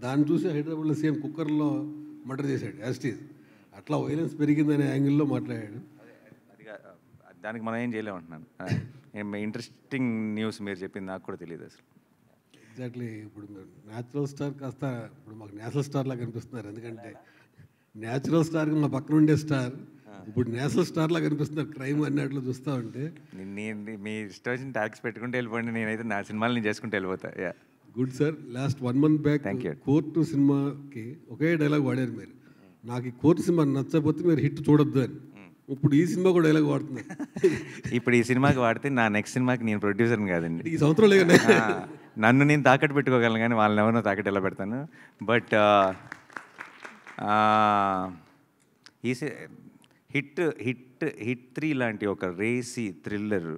దాన్ని చూసి హైదరాబాద్లో సేమ్ కుక్కర్లో మర్డర్ చేశాడు యాస్టీజ్. అట్లా వైలెన్స్ పెరిగిందనే యాంగిల్లో మాట్లాడాడు. దానికి మనం ఏం చేయలేమంటున్నాను. ఇంట్రెస్టింగ్ న్యూస్ మీరు చెప్పింది నాకు కూడా తెలియదు అసలు. ఎగ్జాక్ట్లీ. ఇప్పుడు న్యాచురల్ స్టార్ కాస్త ఇప్పుడు మాకు నేషనల్ స్టార్ లాగా కనిపిస్తున్నారు. ఎందుకంటే న్యాచురల్ స్టార్కి మా పక్కన ఉండే స్టార్ ఇప్పుడు నేషనల్ స్టార్ లాగా కనిపిస్తున్నారు క్రైమ్ అన్నట్లు చూస్తూ ఉంటే. మీ ఇష్టం వచ్చిన ట్యాక్స్ పెట్టుకుంటే వెళ్ళిపోండి, నేనైతే నా సినిమాలు నేను చేసుకుంటే వెళ్ళిపోతా. Good sir. Last 1 month back court సినిమాకి ఒకే డైలాగ్ వాడారు మీరు, నాకు ఈ కోర్టు సినిమా నచ్చకపోతే మీరు హిట్ చూడొద్దు అని. ఇప్పుడు ఈ సినిమా కూడా డైలాగ్ వాడుతున్నారు. ఇప్పుడు ఈ సినిమాకి వాడితే నా నెక్స్ట్ సినిమాకి నేను ప్రొడ్యూసర్ని కాదండి. ఈ సంవత్సరం లేదు, నన్ను నేను తాకట్టు పెట్టుకోగలను కానీ వాళ్ళని ఎవరినో తాకట్టు ఎలా పెడతాను. బట్ ఈ హిట్ 3 లాంటి ఒక రేసీ థ్రిల్లర్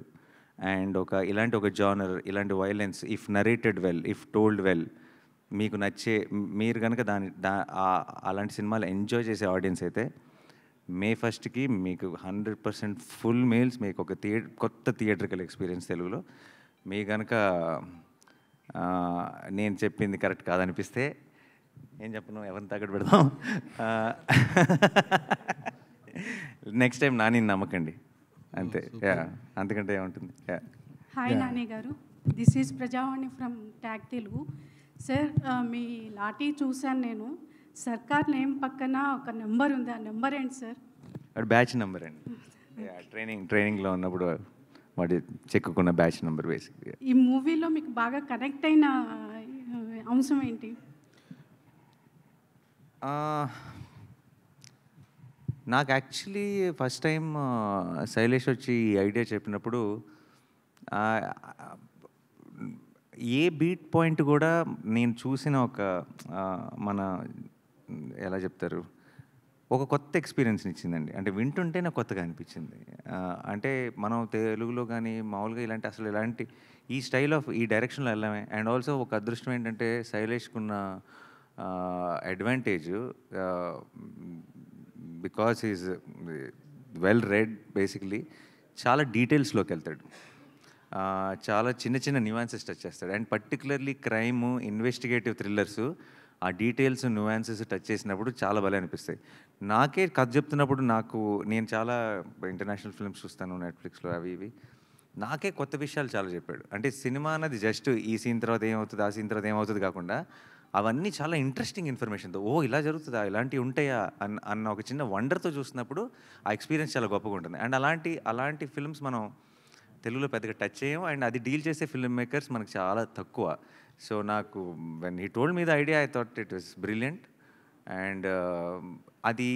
అండ్ ఇలాంటి ఒక జానర్, ఇలాంటి violence, if narrated well, if told well, మీకు నచ్చే, మీరు కనుక అలాంటి సినిమాలు ఎంజాయ్ చేసే ఆడియన్స్ అయితే May 1st మీకు 100% ఫుల్ మీల్స్, మీకు ఒక కొత్త థియేట్రికల్ ఎక్స్పీరియన్స్ తెలుగులో. మీ కనుక నేను చెప్పింది కరెక్ట్ కాదనిపిస్తే ఏం చెప్పను, ఎవరిని తాకట్టు పెడదాం. నెక్స్ట్ టైం నాని నమ్మకండి అంతే, అంతకంటే ఏముంటుంది. హాయ్ నాని గారు, this is Prajavani from Tag Telugu. Sir, మీ లాఠీ చూశాను నేను. సర్కార్ నేమ్ పక్కన ఒక నెంబర్ ఉంది, ఆ నెంబర్ ఏంటి సార్? వాడు బ్యాచ్ నెంబర్ అండి. ట్రైనింగ్లో ఉన్నప్పుడు వాడు చెక్కుకున్న బ్యాచ్ నెంబర్ బేసిక్. ఈ మూవీలో మీకు బాగా కనెక్ట్ అయిన అంశం ఏంటి? నాకు యాక్చువల్లీ ఫస్ట్ టైం శైలేష్ వచ్చి ఈ ఐడియా చెప్పినప్పుడు ఏ బీట్ పాయింట్ కూడా నేను చూసిన ఒక మన ఎలా చెప్తారు, ఒక కొత్త ఎక్స్పీరియన్స్ని ఇచ్చిందండి. అంటే వింటుంటే నాకు కొత్తగా అనిపించింది. అంటే మనం తెలుగులో కానీ మామూలుగా ఇలాంటి ఈ స్టైల్ ఆఫ్ ఈ డైరెక్షన్లో వెళ్ళామే. అండ్ ఆల్సో ఒక అదృష్టం ఏంటంటే శైలేష్కున్న advantage, because is well read basically, చాలా డీటెయిల్స్లోకి వెళ్తాడు, చాలా చిన్న చిన్న న్యూయాన్సెస్ టచ్ చేస్తాడు. And particularly crime, investigative thrillers, ఆ డీటెయిల్స్ న్యూయాన్సెస్ టచ్ చేసినప్పుడు చాలా భలే అనిపిస్తాయి. నాకే కథ చెప్తున్నప్పుడు నేను చాలా ఇంటర్నేషనల్ ఫిల్మ్స్ చూస్తాను నెట్ఫ్లిక్స్లో అవి ఇవి, నాకే కొత్త విషయాలు చాలా చెప్పాడు. అంటే సినిమా అన్నది జస్ట్ ఈ సీన్ తర్వాత ఏమవుతుంది, ఆ సీన్ తర్వాత ఏమవుతుంది కాకుండా అవన్నీ చాలా ఇంట్రెస్టింగ్ ఇన్ఫర్మేషన్తో, ఇలా జరుగుతుందా, ఇలాంటివి ఉంటాయా అన్న ఒక చిన్న వండర్తో చూసినప్పుడు ఆ ఎక్స్పీరియన్స్ చాలా గొప్పగా ఉంటుంది. అండ్ అలాంటి ఫిల్మ్స్ మనం తెలుగులో పెద్దగా టచ్ చేయం. అండ్ అది డీల్ చేసే ఫిల్మ్ మేకర్స్ మనకు చాలా తక్కువ. సో నాకు when he told me the idea, I thought it was brilliant. And అది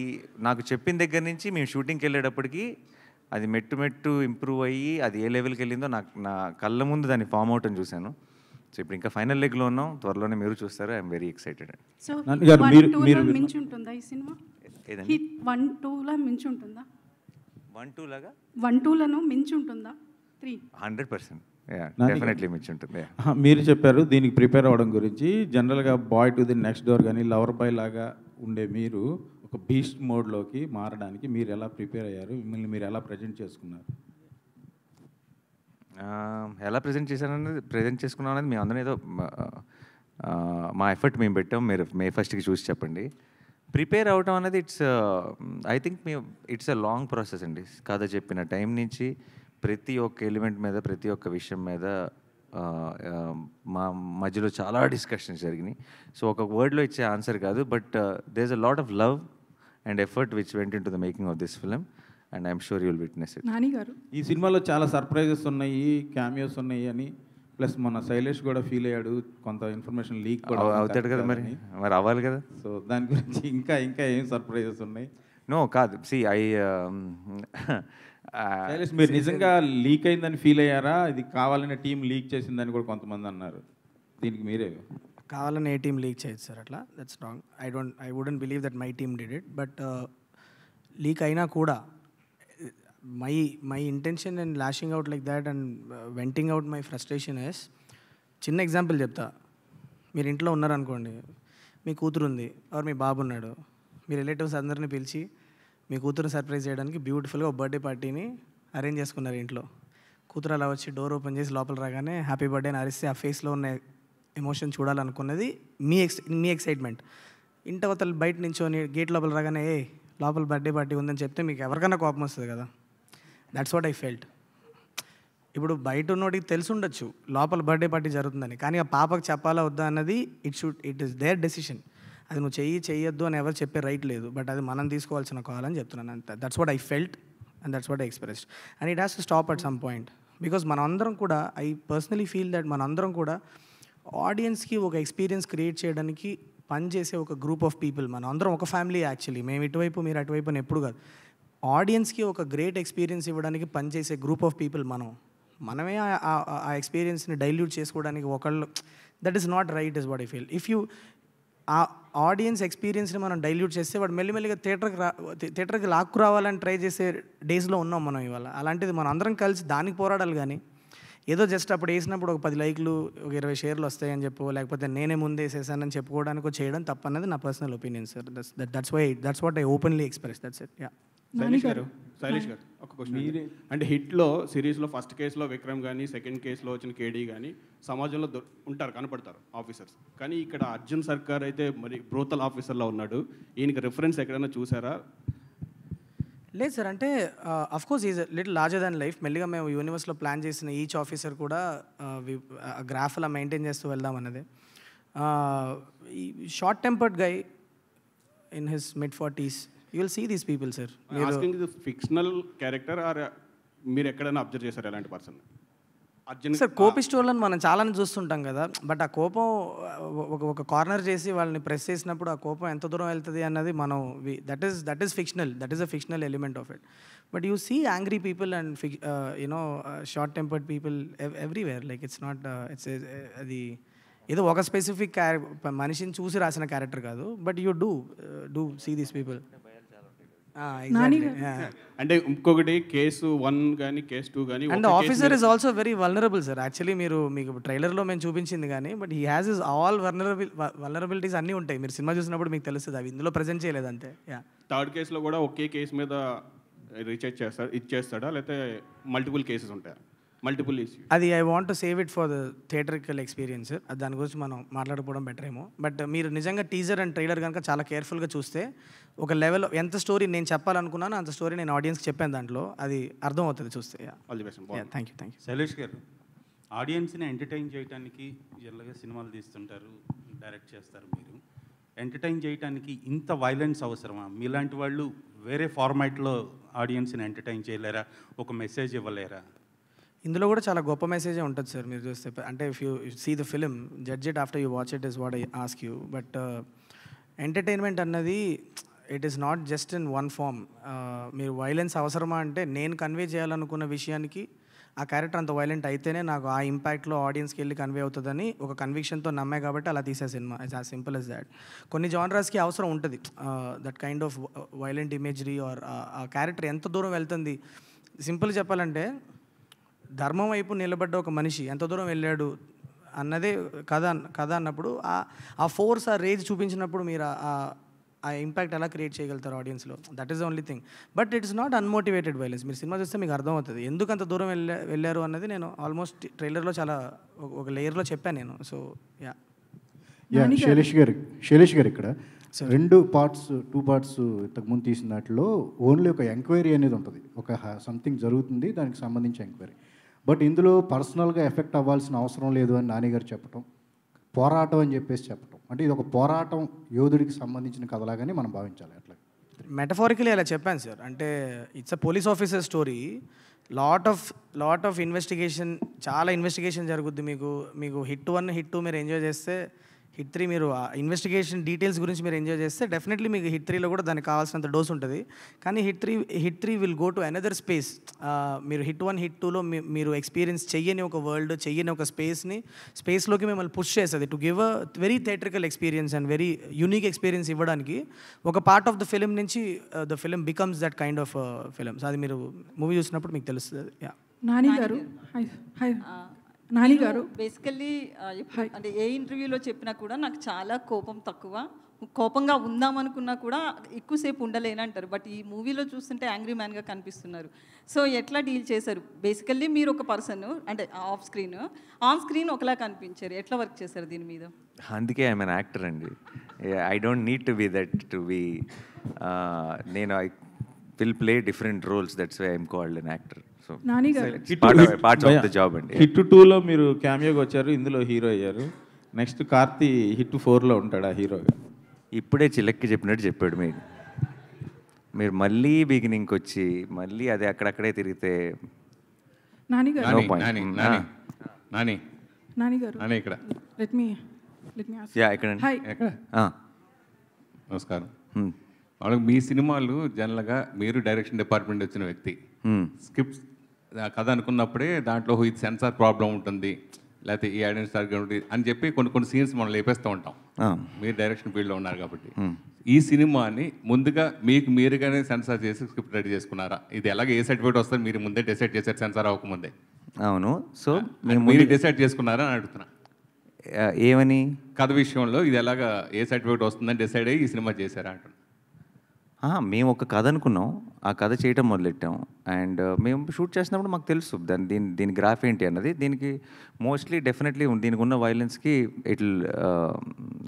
నాకు చెప్పిన దగ్గర నుంచి మేము షూటింగ్కి వెళ్ళేటప్పటికి అది మెట్టు ఇంప్రూవ్ అయ్యి అది ఏ లెవెల్కి వెళ్ళిందో నా కళ్ళ ముందు దాన్ని ఫామ్ అవుట్ అని చూశాను. సో ఇప్పుడు ఇంకా ఫైనల్ లెగ్లో ఉన్నాం, త్వరలోనే మీరు చూస్తారు. I'm very excited. సో 1-2 మించి ఉంటుందా ఈ సినిమా? హిట్ 1-2లా మించి ఉంటుందా? 1-2 1-2లను మించి ఉంటుందా? 3 100% డెఫినెట్లీ మించి ఉంటుంది. మీరు చెప్పారు దీనికి ప్రిపేర్ అవ్వడం గురించి. జనరల్గా boy to the next door కానీ లవర్ బాయ్ లాగా ఉండే మీరు ఒక బీస్ట్ మోడ్లోకి మారడానికి మీరు ఎలా ప్రిపేర్ అయ్యారు, మిమ్మల్ని మీరు ఎలా ప్రజెంట్ చేసుకున్నారు? ఎలా ప్రజెంట్ చేసుకున్నాం అనేది మేము అందరం ఏదో మా ఎఫర్ట్ మేము పెట్టాం. మీరు May 1st చూసి చెప్పండి. ప్రిపేర్ అవడం అనేది I think it's a long process అండి. కథ చెప్పిన టైం నుంచి ప్రతి ఒక్క ఎలిమెంట్ మీద, ప్రతి ఒక్క విషయం మీద మా మధ్యలో చాలా డిస్కషన్స్ జరిగినాయి. సో ఒక వర్డ్లో ఇచ్చే ఆన్సర్ కాదు, but there is a lot of love and effort which went into the making of this film. And I'm sure you will witness it. Nani garu, ఈ సినిమాలో చాలా సర్ప్రైజెస్ ఉన్నాయి, క్యామియోస్ ఉన్నాయి అని, ప్లస్ మన శైలేష్ కూడా ఫీల్ అయ్యాడు, కొంత ఇన్ఫర్మేషన్ లీక్ కూడా అవుతాడు కదా, మరి అవ్వాలి కదా. సో దాని గురించి ఇంకా ఏం సర్ప్రైజెస్ ఉన్నాయి? నో కాదు, శైలేష్ మీరు నిజంగా లీక్ అయిందని ఫీల్ అయ్యారా? ఇది కావాలనే టీం లీక్ చేసిందని కూడా కొంతమంది అన్నారు. దీనికి మీరే కావాలని ఏ టీం లీక్ చేయొచ్చు సార్, అట్లా that's wrong. I wouldn't believe that my team did it. But leak అయినా కూడా my intention and lashing out like that and venting out my frustration is, చిన్న ఎగ్జాంపుల్ చెప్తా. మీరు ఇంట్లో ఉన్నారనుకోండి, మీ కూతురు ఉంది ఆర్ మీ బాబు ఉన్నాడు, మీ రిలేటివ్స్ అందరినీ పిలిచి మీ కూతురుని సర్ప్రైజ్ చేయడానికి బ్యూటిఫుల్గా ఒక బర్త్డే పార్టీని అరేంజ్ చేసుకున్నారు ఇంట్లో. కూతురు అలా వచ్చి డోర్ ఓపెన్ చేసి లోపల రాగానే హ్యాపీ బర్త్డే అని అరిస్తే ఆ ఫేస్లో ఉన్న ఎమోషన్ చూడాలనుకున్నది మీ ఎక్సైట్మెంట్. ఇంటవతల బయట నుంచోని గేట్ లోపల రాగానే లోపల బర్త్డే పార్టీ ఉందని చెప్తే మీకు ఎవరికైనా కోపం వస్తుంది కదా. That's what I felt. ఇప్పుడు బయట ఉన్నోడికి తెలిసి ఉండొచ్చు లోపల బర్త్డే పార్టీ జరుగుతుందని, కానీ ఆ పాపకు చెప్పాలా వద్దా అన్నది ఇట్ ఈస్ దేర్ డెసిషన్. అది నువ్వు చెయ్యొద్దు అని ఎవరు చెప్పే రైట్ లేదు, బట్ అది మనం తీసుకోవాల్సిన కాల్ అని చెప్తున్నాను అంతే. That's what I felt and that's what I expressed. And it has to stop at some point. Because మనందరం కూడా, ఐ పర్సనలీ ఫీల్ దట్ మనందరం కూడా ఆడియన్స్కి ఒక ఎక్స్పీరియన్స్ క్రియేట్ చేయడానికి పనిచేసే ఒక గ్రూప్ ఆఫ్ పీపుల్. మనం అందరం ఒక ఫ్యామిలీ యాక్చువల్లీ. మేము ఇటువైపు మీరు అటువైపు అని ఎప్పుడు కాదు. ఆడియన్స్కి ఒక గ్రేట్ ఎక్స్పీరియన్స్ ఇవ్వడానికి పనిచేసే గ్రూప్ ఆఫ్ పీపుల్ మనమే ఆ ఎక్స్పీరియన్స్ని డైల్యూట్ చేసుకోవడానికి ఒకళ్ళు, that is not right is what I feel. If you ఆ ఆడియన్స్ ఎక్స్పీరియన్స్ని మనం డైల్యూట్ చేస్తే వాడు మెల్లిమెల్లిగా థియేటర్కి లాక్కు రావాలని ట్రై చేసే డేస్లో ఉన్నాం మనం ఇవాళ. అలాంటిది మనం అందరం కలిసి దానికి పోరాడాలి, కానీ ఏదో జస్ట్ అప్పుడు వేసినప్పుడు ఒక 10 లైక్లు ఒక 20 షేర్లు వస్తాయని చెప్పు, లేకపోతే నేనే ముందే వేసేసానని చెప్పుకోవడానికి చేయడం తప్పన్నది నా personal opinion sir. That's what I openly express. That's it. Yeah. Shailesh garu ఒక క్వశ్చన్. అంటే హిట్లో సిరీస్లో ఫస్ట్ కేసులో విక్రమ్ కానీ, సెకండ్ కేసులో వచ్చిన కేడీ కానీ సమాజంలో ఉంటారు, కనపడతారు ఆఫీసర్స్. కానీ ఇక్కడ అర్జున్ సర్కార్ అయితే మరి బ్రోతల్ ఆఫీసర్లో ఉన్నాడు. ఈయనకి రిఫరెన్స్ ఎక్కడైనా చూసారా? లేదు సార్, అంటే of course is little larger than life. మెల్లిగా మేము యూనివర్స్లో ప్లాన్ చేసిన ఈచ్ ఆఫీసర్ కూడా గ్రాఫ్ అలా మెయింటైన్ చేస్తూ వెళ్దాం అన్నది. Short tempered guy in his mid-40s, you will see these people, sir. Asking is a fictional character or మీరు ఎక్కడైనా అబ్జర్వ్ చేశారు ఎలాంటి పర్సన్? అర్జున్ సార్ కోపిస్టోళ్ళని మనం చాలానే చూస్తుంటాం కదా, బట్ ఆ కోపం ఒక కార్నర్ చేసి వాళ్ళని ప్రెస్ చేసినప్పుడు ఆ కోపం ఎంత దూరం వెళ్తుంది అన్నది మనం that is fictional, that is a fictional element of it. But you see angry people and short tempered people everywhere. Like it's not అది ఏదో ఒక స్పెసిఫిక్ మనిషిని చూసి రాసిన క్యారెక్టర్ కాదు, but you do see these people. అంటే ఇంకొకటి case 1 కానీ కేసు 2 కానీ and officer is also very vulnerable sir. Actually మీకు ట్రైలర్లో మేము చూపించింది కానీ, but he has is all vulnerabilities అన్నీ ఉంటాయి. మీరు సినిమా చూసినప్పుడు మీకు తెలుస్తుంది, అవి ఇందులో ప్రజెంట్ చేయలేదు అంతే. థర్డ్ కేసులో కూడా ఒకే కేసు మీద రీఛార్జ్ ఇచ్చేస్తాడా, లేకపోతే మల్టిపుల్ కేసెస్ ఉంటాయా, మల్టిపుల్ ఇష్యూ? అది I want to save it for the theatrical experience. దాని గురించి మనం మాట్లాడుకోవడం బెటర్ ఏమో. బట్ మీరు నిజంగా టీజర్ అండ్ ట్రైలర్ కనుక చాలా కేర్ఫుల్గా చూస్తే ఒక లెవెల్ ఎంత స్టోరీ నేను చెప్పాలనుకున్నాను అంత స్టోరీ నేను ఆడియన్స్కి చెప్పాను, దాంట్లో అది అర్థం అవుతుంది చూస్తే. Thank you. శైలేష్ గారు, ఆడియన్స్ని ఎంటర్టైన్ చేయడానికి జనరల్గా సినిమాలు తీస్తుంటారు, డైరెక్ట్ చేస్తారు. మీరు ఎంటర్టైన్ చేయడానికి ఇంత వైలెన్స్ అవసరమా? మీలాంటి వాళ్ళు వేరే ఫార్మాట్లో ఆడియన్స్ని ఎంటర్టైన్ చేయలేరా, ఒక మెసేజ్ ఇవ్వలేరా? ఇందులో కూడా చాలా గొప్ప మెసేజే ఉంటుంది సార్. మీరు చూస్తే అంటే if you see the film, judge it after you watch it is what I ask you. But entertainment అన్నది it is not just in one form. మీరు వైలెన్స్ అవసరమా అంటే నేను కన్వే చేయాలనుకున్న విషయానికి ఆ క్యారెక్టర్ అంత వైలెంట్ అయితేనే నాకు ఆ ఇంపాక్ట్లో ఆడియన్స్కి వెళ్ళి కన్వే అవుతుందని ఒక కన్విక్షన్తో నమ్మే కాబట్టి అలా తీసే సినిమా. It's as simple as that. కొన్ని జానరాస్కి అవసరం ఉంటుంది that kind of violent imagery or ఆ క్యారెక్టర్ ఎంత దూరం వెళ్తుంది. సింపుల్ చెప్పాలంటే ధర్మం వైపు నిలబడ్డ ఒక మనిషి ఎంత దూరం వెళ్ళాడు అన్నదే కథ అన్నప్పుడు ఆ ఫోర్స్, ఆ రేజ్ చూపించినప్పుడు మీరు ఆ ఇంపాక్ట్ ఎలా క్రియేట్ చేయగలుగుతారు ఆడియన్స్లో. That is the only thing. But it's not unmotivated violence. మీరు సినిమా చూస్తే మీకు అర్థమవుతుంది ఎందుకు అంత దూరం వెళ్ళారు అన్నది. నేను ఆల్మోస్ట్ ట్రైలర్లో చాలా ఒక లేయర్లో చెప్పాను నేను. సో శైలేష్ గారు ఇక్కడ 2 పార్ట్స్ ఇంతకుముందు తీసిన దాంట్లో ఓన్లీ ఒక ఎంక్వైరీ అనేది ఉంటుంది, ఒక సంథింగ్ జరుగుతుంది దానికి సంబంధించి ఎంక్వైరీ. బట్ ఇందులో పర్సనల్గా ఎఫెక్ట్ అవ్వాల్సిన అవసరం లేదు అని నాని గారు చెప్పటం, పోరాటం అని చెప్పేసి చెప్పటం, అంటే ఇది ఒక పోరాటం యోధుడికి సంబంధించిన కథలాగానే మనం భావించాలి. అట్లా మెటఫారికలీ అలా చెప్పాను సార్. అంటే it's a police officer story. Lot of investigation, చాలా ఇన్వెస్టిగేషన్ జరుగుద్ది. మీకు హిట్ 1 హిట్ 2 మీరు ఎంజాయ్ చేస్తే, హిట్ 3 మీరు ఆ ఇన్వెస్టిగేషన్ డీటెయిల్స్ గురించి మీరు ఎంజాయ్ చేస్తే డెఫినెట్లీ మీకు హిట్ 3లో కూడా దానికి కావాల్సినంత డోస్ ఉంటుంది. కానీ hit 3 will go to another space. మీరు హిట్ 1 హిట్ 2లో మీరు ఎక్స్పీరియన్స్ చెయ్యని ఒక వరల్డ్, చెయ్యని ఒక స్పేస్లోకి మిమ్మల్ని పుష్ చేస్తుంది to give a very theatrical experience and very unique experience ఇవ్వడానికి. ఒక పార్ట్ ఆఫ్ ద ఫిలిం నుంచి the film becomes that kind of films. అది మీరు మూవీ చూసినప్పుడు మీకు తెలుస్తుంది. నాని గారు, నాని గారు బేసికల్లీ అంటే ఏ ఇంటర్వ్యూలో చెప్పినా కూడా నాకు చాలా కోపం తక్కువ, కోపంగా ఉందామనుకున్నా కూడా ఎక్కువసేపు ఉండలేనంటారు. బట్ ఈ మూవీలో చూస్తుంటే యాంగ్రీ మ్యాన్గా కనిపిస్తున్నారు. సో ఎట్లా డీల్ చేశారు? బేసికల్లీ మీరు ఒక పర్సన్, అంటే ఆన్ స్క్రీన్ ఒకలా కనిపించారు. ఎట్లా వర్క్ చేశారు దీని మీద? అందుకే ఐఎమ్ అన్ యాక్టర్ అండి. I don't need to be that to be. నేను I will play different roles, that's why I'm called an actor. Part of the job అండి. హిట్ 2లో మీరు క్యామియోగా వచ్చారు, ఇందులో హీరో అయ్యారు. నెక్స్ట్ కార్తీ హిట్ 4లో ఉంటాడా హీరోగా? ఇప్పుడే చిలక్కి చెప్పినట్టు చెప్పాడు. మీరు మళ్ళీ బిగినింగ్కి వచ్చి మళ్ళీ అది అక్కడక్కడే తిరిగితే నాని గారు ఇక్కడ నమస్కారం. వాళ్ళకి మీ సినిమాలు జనరల్గా మీరు డైరెక్షన్ డిపార్ట్మెంట్ వచ్చిన వ్యక్తి, స్క్రిప్ట్ కథ అనుకున్నప్పుడే దాంట్లో ఇది సెన్సార్ ప్రాబ్లం ఉంటుంది, లేకపోతే ఈ ఐడెంటిటీ సరిగ్గా ఉంటుంది అని చెప్పి కొన్ని సీన్స్ మనం లేపేస్తూ ఉంటాం. మీరు డైరెక్షన్ ఫీల్డ్లో ఉన్నారు కాబట్టి ఈ సినిమాని ముందుగా మీరుగానే సెన్సార్ చేసి స్క్రిప్ట్ రెడీ చేసుకున్నారా? ఇది ఎలాగ ఏ సర్టిఫికేట్ వస్తుంది మీరు ముందే డిసైడ్ చేశారు సెన్సార్ అవ్వకముందే? అవును. సో మీరు డిసైడ్ చేసుకున్నారా అని అడుగుతున్నా. ఏమని? కథ విషయంలో ఇది ఎలాగా ఏ సర్టిఫికేట్ వస్తుందని డిసైడ్ అయ్యి ఈ సినిమా చేశారా అంటున్నా. మేము ఒక కథ అనుకున్నాం, ఆ కథ చేయటం మొదలెట్టాం. అండ్ మేము షూట్ చేసినప్పుడు మాకు తెలుసు దీని గ్రాఫ్ ఏంటి అన్నది. దీనికి మోస్ట్లీ డెఫినెట్లీ దీనికి ఉన్న వైలెన్స్కి ఇట్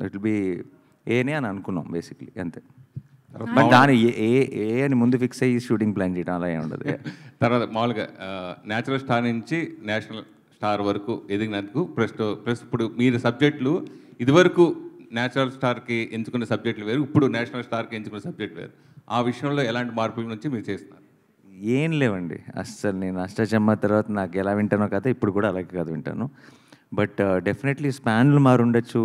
విల్ బి ఏనే అని అనుకున్నాం బేసిక్లీ, అంతే. బట్ దాని ఏ అని ముందు ఫిక్స్ అయ్యి షూటింగ్ ప్లాన్ చేయడం అలా ఏమి ఉండదు. తర్వాత మామూలుగా న్యాచురల్ స్టార్ నుంచి నేషనల్ స్టార్ వరకు ఎదిగినందుకు ప్లస్ ఇప్పుడు మీరు సబ్జెక్టులు ఇదివరకు నేచురల్ స్టార్కి ఎంచుకునే సబ్జెక్టులు వేరు, ఇప్పుడు నేషనల్ స్టార్కి ఎంచుకునే సబ్జెక్ట్ వేరు. ఆ విషయంలో ఎలాంటి మార్పుల నుంచి మీరు చేస్తున్నారు? ఏం లేవండి అస్సలు. నేను అష్టాచమ్మ తర్వాత నాకు ఎలా వింటానో కథ ఇప్పుడు కూడా అలాగే కథ వింటాను. బట్ డెఫినెట్లీ స్పాన్లు మారుండొచ్చు,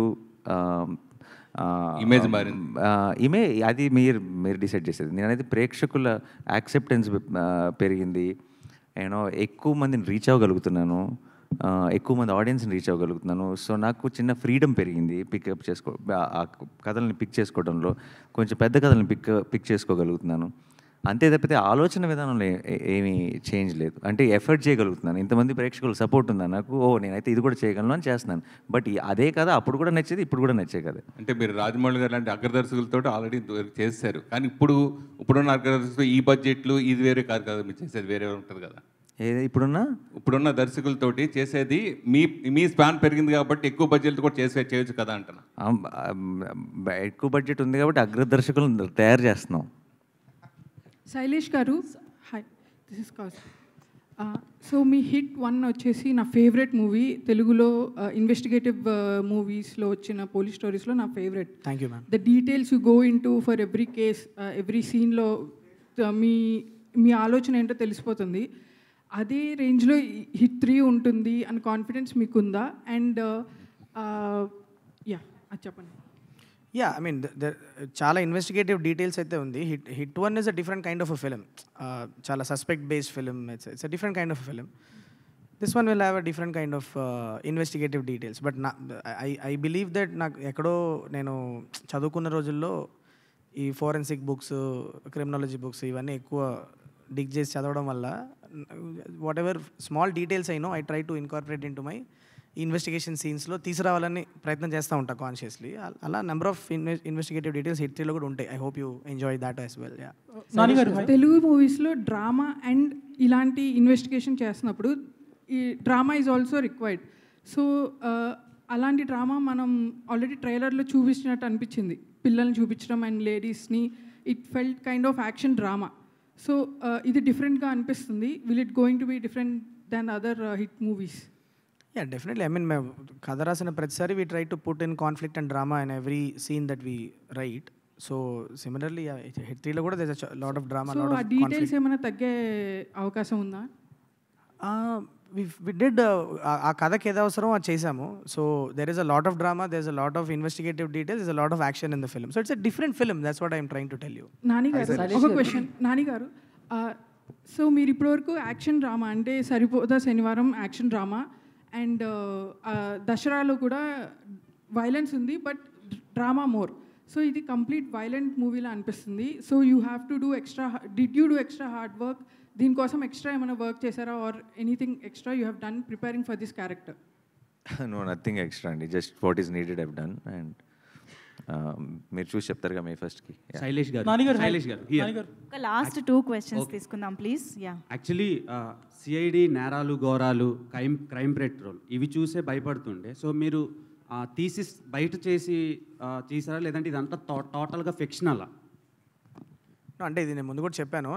ఇమేజ్ మారింది. అది మీరు డిసైడ్ చేసేది. నేనైతే ప్రేక్షకుల యాక్సెప్టెన్స్ పెరిగింది, ఎక్కువ మందిని రీచ్ అవ్వగలుగుతున్నాను, ఎక్కువ మంది ఆడియన్స్ని రీచ్ అవ్వగలుగుతున్నాను. సో నాకు చిన్న ఫ్రీడమ్ పెరిగింది పికప్ ఆ కథల్ని పిక్ చేసుకోవడంలో. కొంచెం పెద్ద కథల్ని పిక్ చేసుకోగలుగుతున్నాను. అంతే తప్పితే ఆలోచన విధానంలో ఏమీ చేంజ్ లేదు. అంటే ఎఫర్ట్ చేయగలుగుతున్నాను, ఇంతమంది ప్రేక్షకులు సపోర్ట్ ఉందా నాకు, నేనైతే ఇది కూడా చేయగలను అని చేస్తున్నాను. బట్ అదే కదా అప్పుడు కూడా నచ్చేది, ఇప్పుడు కూడా నచ్చే కదా. అంటే మీరు రాజమౌళి గారు లాంటి అగ్రదర్శకులతో ఆల్రెడీ చేశారు, కానీ ఇప్పుడున్న అగ్రదర్శకులు ఈ బడ్జెట్లు ఇది వేరే కాదు కదా, మీరు చేసేది వేరే ఉంటుంది కదా. ఇప్పుడున్న దర్శకులతోటి చేసేది మీ స్పాన్ పెరిగింది కాబట్టి ఎక్కువ బడ్జెట్ కూడా చేయొచ్చు కదా అంటున్నా. ఎక్కువ బడ్జెట్ ఉంది కాబట్టి అగ్రదర్శకులను తయారు చేస్తున్నాం. శైలేష్ గారు, hi, this is cows. So me hit 1 వచ్చేసి నా ఫేవరెట్ మూవీ తెలుగులో ఇన్వెస్టిగేటివ్ మూవీస్లో వచ్చిన పోలీస్ స్టోరీస్లో నా favourite. Thank you ma'am. The details you go in to for every case, every సీన్లో మీ ఆలోచన ఏంటో తెలిసిపోతుంది. అదే రేంజ్లో హిట్ 3 ఉంటుంది అని కాన్ఫిడెన్స్ మీకుందా? అండ్ అది చెప్పండి. యా, ఐ మీన్ చాలా ఇన్వెస్టిగేటివ్ డీటెయిల్స్ అయితే ఉంది. HIT 1 is a different kind of a film. చాలా suspect based film. It's a different kind of film. This one will have a different kind of investigative details. But I believe that నాకు ఎక్కడో నేను చదువుకున్న రోజుల్లో ఈ forensic books, criminology books ఇవన్నీ ఎక్కువ డిగ్ చేసి చదవడం వల్ల వాట్ ఎవర్ స్మాల్ డీటెయిల్స్ అయినో I try to incorporate into my investigation సీన్స్లో తీసుకురావాలని ప్రయత్నం చేస్తూ ఉంటాను కాన్షియస్లీ. అలా number of investigative details HIT 3లో కూడా ఉంటాయి. I hope you enjoy that as well. Telugu మూవీస్లో డ్రామా అండ్ ఇలాంటి ఇన్వెస్టిగేషన్ చేస్తున్నప్పుడు ఈ drama is also required. So అలాంటి డ్రామా మనం ఆల్రెడీ ట్రైలర్లో చూపించినట్టు అనిపించింది, పిల్లల్ని చూపించడం అండ్ లేడీస్ని. It felt kind of action drama. So ఇది డిఫరెంట్గా అనిపిస్తుంది. Will it going to be different than other HIT movies? Yeah, definitely. I mean మేము కథ రాసిన ప్రతిసారి we try to put in conflict and drama in every scene that we write. So similarly HIT 3లో కూడా there is a lot of drama, lot of conflict. Details ఏమైనా తగ్గే అవకాశం ఉందా? వి డిడ్ ఆ కథకి ఏదో అవసరం అది చేసాము. So there is a lot of drama, there is a lot of investigative details, is a lot of action in the film. So it's a different film. That's what I'm trying to tell you. నానిగారు, ఒక question. నానిగారు, so మీరు ఇప్పటివరకు action drama అంటే సరిపోదా శనివారం action drama, and దసరాలో కూడా violence ఉంది but drama more. So ఇది complete వైలెంట్ మూవీలా అనిపిస్తుంది. So you have to do extra, did you do extra hard work? దీనికోసం ఎక్స్ట్రా ఏమైనా వర్క్ చేశారా, or anything extra you have done preparing for this character? No, nothing extra అండి. Just what is needed I've done. And మీరు చూసి చెప్తారుగా May ఫస్ట్కి. శైలేష్ గారు, ఒక last 2 questions తీసుకుందాం ప్లీజ్. యాక్చువల్లీ సిఐడి నేరాలు ఘోరాలు క్రైమ్ పెట్రోల్ ఇవి చూసే భయపడుతుండే. సో మీరు థీసిస్ బయట చేసి తీసారా, లేదంటే ఇదంతా టోటల్గా ఫిక్షనలా? అంటే ఇది నేను ముందు కూడా చెప్పాను.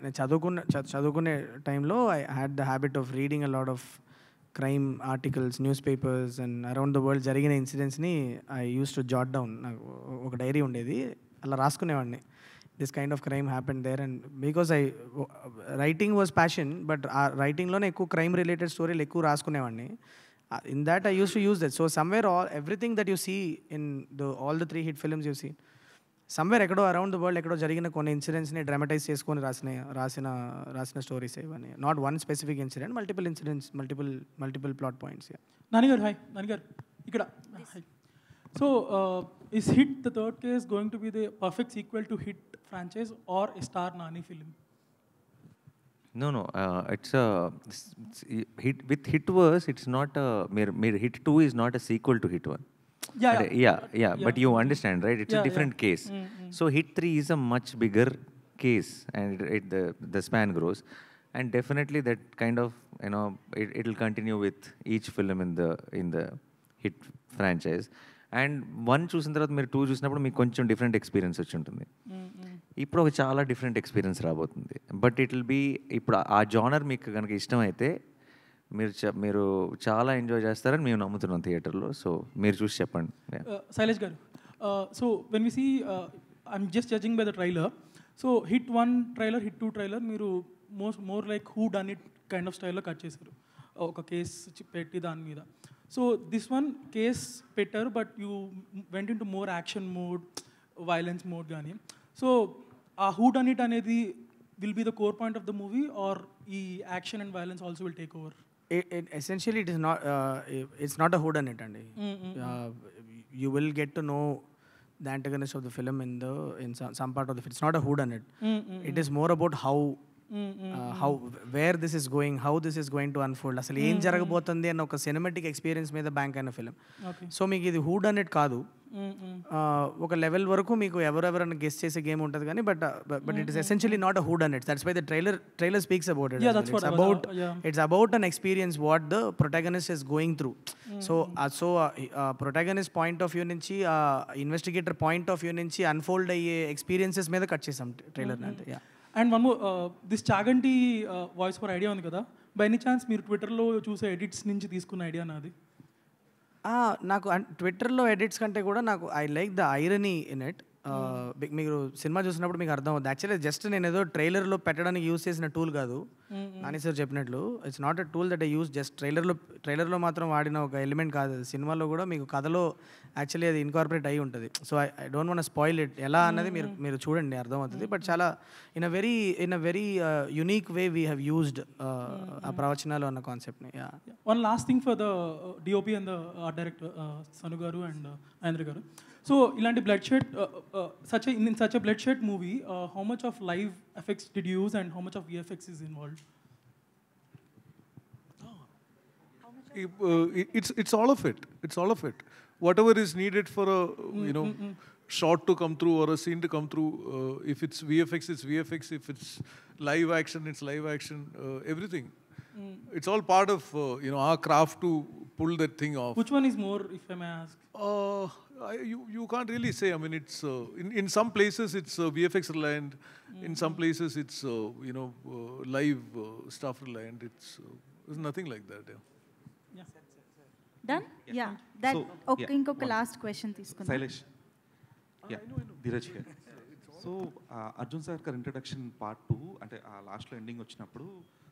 నేను చదువుకునే టైంలో I had the habit of reading a lot of crime articles, newspapers and around the world జరిగిన ఇన్సిడెంట్స్ని I use to jot down. నాకు ఒక డైరీ ఉండేది, అలా రాసుకునేవాడిని. This kind of crime happen there. And because writing was passion, but ఆ రైటింగ్లోనే ఎక్కువ క్రైమ్ రిలేటెడ్ స్టోరీలు ఎక్కువ రాసుకునేవాడిని. In that I used to use that. So somewhere everything that you see in all the 3 hit films you see, somewhere ekkado around the world ekkado jarigina konni incidents ni dramatize cheskoni rasina stories evani. Not one specific incident, multiple incidents, multiple plot points. Yeah. Nanigaru, hi. Nanigaru, ikkada. Hi. So is Hit the third case going to be the perfect sequel to Hit franchise or a star Nani film? No, it's hit with Hit was, it's not Hit 2 is not a sequel to Hit 1. Yeah, but you understand, right? It's a different case. So Hit 3 is a much bigger case, and the span grows, and definitely that kind of, it will continue with each film in the Hit franchise. And 1 చూసిన తర్వాత మీరు 2 చూసినప్పుడు మీకు కొంచెం different experience వచ్చి ఉంటుంది. ఇప్పుడు ఒక చాలా డిఫరెంట్ ఎక్స్పీరియన్స్ రాబోతుంది. బట్ ఇట్ విల్ బీ, ఇప్పుడు ఆ జానర్ మీకు కనుక ఇష్టమైతే మీరు చాలా ఎంజాయ్ చేస్తారని మేము నమ్ముతున్నాం థియేటర్లో. సో మీరు చూసి చెప్పండి. Shailesh garu, so when we see, I'm just judging by the trailer, so HIT 1 trailer, HIT 2 trailer మీరు more like who done it kind of స్టైల్లో కట్ చేశారు, ఒక కేసు పెట్టి దాని మీద. సో దిస్ వన్ కేస్ పెట్టారు, but you went into more action mode, violence mode కానీ. So ఆ హూ డన్ ఇట్ అనేది will be the core point of the movie, or ఈ action and violence also will take over? Essentially it is not it's not a whodunit andi. You will get to know the antagonist of the film in some part of the film. It's not a whodunit. It is more about how where this is going, how this is going to unfold, asalu em jaragabotundi anna oka cinematic experience మీద bank అయిన film. So మీకు ఇది whodunit కాదు, ఒక level వరకు మీకు ఎవరెవరన్నా guess చేసే game ఉంటుంది కానీ but it is essentially not a whodunit. That's why the trailer speaks about it. It's about an experience what the protagonist is going through. So protagonist point of view నుంచి, investigator point of view నుంచి unfold అయ్యే experiences మీద cut చేసాం trailer అంటే. And one more, this Chaganti voice for idea ఉంది కదా, by any chance మీరు ట్విట్టర్లో చూసే ఎడిట్స్ నుంచి తీసుకున్న ఐడియా నాది? నాకు ట్విట్టర్లో ఎడిట్స్ కంటే కూడా నాకు I like the irony in it. మీరు సినిమా చూసినప్పుడు మీకు అర్థం అవుతుంది. యాక్చువల్లీ జస్ట్ నేను ఏదో ట్రైలర్లో పెట్టడానికి యూస్ చేసిన టూల్ కాదు, నాని సార్ చెప్పినట్లు. It's not a tool that I use just ట్రైలర్లో మాత్రం వాడిన ఒక ఎలిమెంట్ కాదు. సినిమాలో కూడా మీకు కథలో యాక్చువల్లీ అది ఇన్కార్పొరేట్ అయి ఉంటుంది. So I don't want spoil it. ఎలా అన్నది మీరు చూడండి, అర్థమవుతుంది. బట్ చాలా in a very unique way we have used ఆ ప్రవచనాలు అన్న కాన్సెప్ట్ని. One last thing for the DOP and the art director Sanu garu and Andhra garu. So ఇలాంటి bloodshed, in such a blood shed movie, how much of live effects did you use and how much of VFX is involved? It's all of it. It's all of it. Whatever is needed for a shot to come through or a scene to come through. If it's VFX, it's VFX. If it's live action, it's live action. Everything. It's all part of our craft to pull that thing off. Which one is more, if I may ask? You can't really say. I mean, it's in some places it's VFX reliant. In some places it's live stuff reliant. It's nothing like that. Done? Yeah. That okay. Inkoka last question తీసుకుందాం. Sailesh. Yeah. Dheeraj గారు. So Arjun sir గారి introduction part 2 అంటే ఆ లాస్ట్లో ending వచ్చినప్పుడు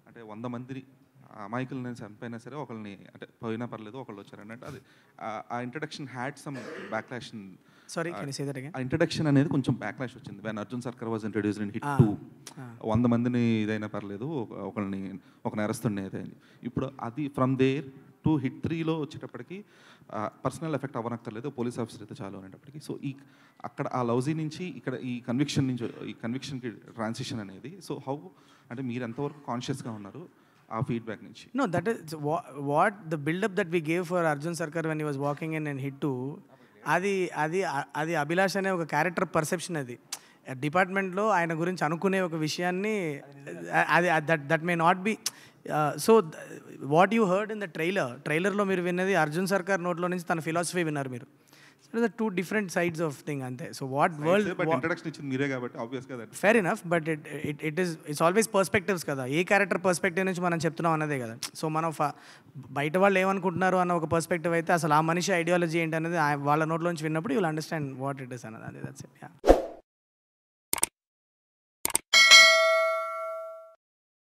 అంటే 100 మంది అమాయకులని చనిపోయినా సరే ఒకళ్ళని అంటే పోయినా పర్లేదు ఒకళ్ళు వచ్చారు అంటే అది ఆ introduction had some backlash. Sorry, can you say that again? ఆ ఇంట్రడక్షన్ అనేది కొంచెం బ్యాక్లాష్ వచ్చింది వెన్ అర్జున్ సర్కార్ వాజ్ ఇంట్రడ్యూస్డ్ ఇన్ హిట్ 2. 100 మందిని ఇదైనా పర్లేదు ఒకళ్ళని ఒక నేరస్తుడిని ఏదైనా. ఇప్పుడు అది ఫ్రమ్ దేర్ టు హిట్ 3లో వచ్చేటప్పటికి పర్సనల్ ఎఫెక్ట్ అవ్వనక్కర్లేదు, పోలీస్ ఆఫీసర్ అయితే చాలు అనేటప్పటికి. సో అక్కడ ఆ లౌజీ నుంచి ఇక్కడ ఈ కన్విక్షన్కి ట్రాన్సిషన్ అనేది. సో హౌ అంటే మీరు ఎంతవరకు కాన్షియస్గా ఉన్నారు ఆ ఫీడ్బ్యాక్ నుంచి? No, that is what the build-up that we gave for Arjun Sarkar when he was walking in Hit 2. అది అభిలాష్ అనే ఒక క్యారెక్టర్ పర్సెప్షన్. అది డిపార్ట్మెంట్లో ఆయన గురించి అనుకునే ఒక విషయాన్ని అది that may not be. So what you heard in the ట్రైలర్లో మీరు విన్నది అర్జున్ సర్కార్ నోట్లో నుంచి తన ఫిలాసఫీ విన్నారు మీరు. So the two different sides of thing ante. So what world introduction ichindi meere kabatti obvious ga that. Fair enough, but it's always perspectives kada. A character perspective నుంచి మనం చెప్తున్నాం అన్నదే కదా. సో మనం బయట వాళ్ళు ఏమనుకుంటున్నారు అన్న ఒక పర్స్పెక్టివ్ అయితే అసలు ఆ మనిషి ఐడియాలజీ ఏంటి అనేది వాళ్ళ నోట్లోంచి విన్నప్పుడు you will understand what it is అన్నది. That's it.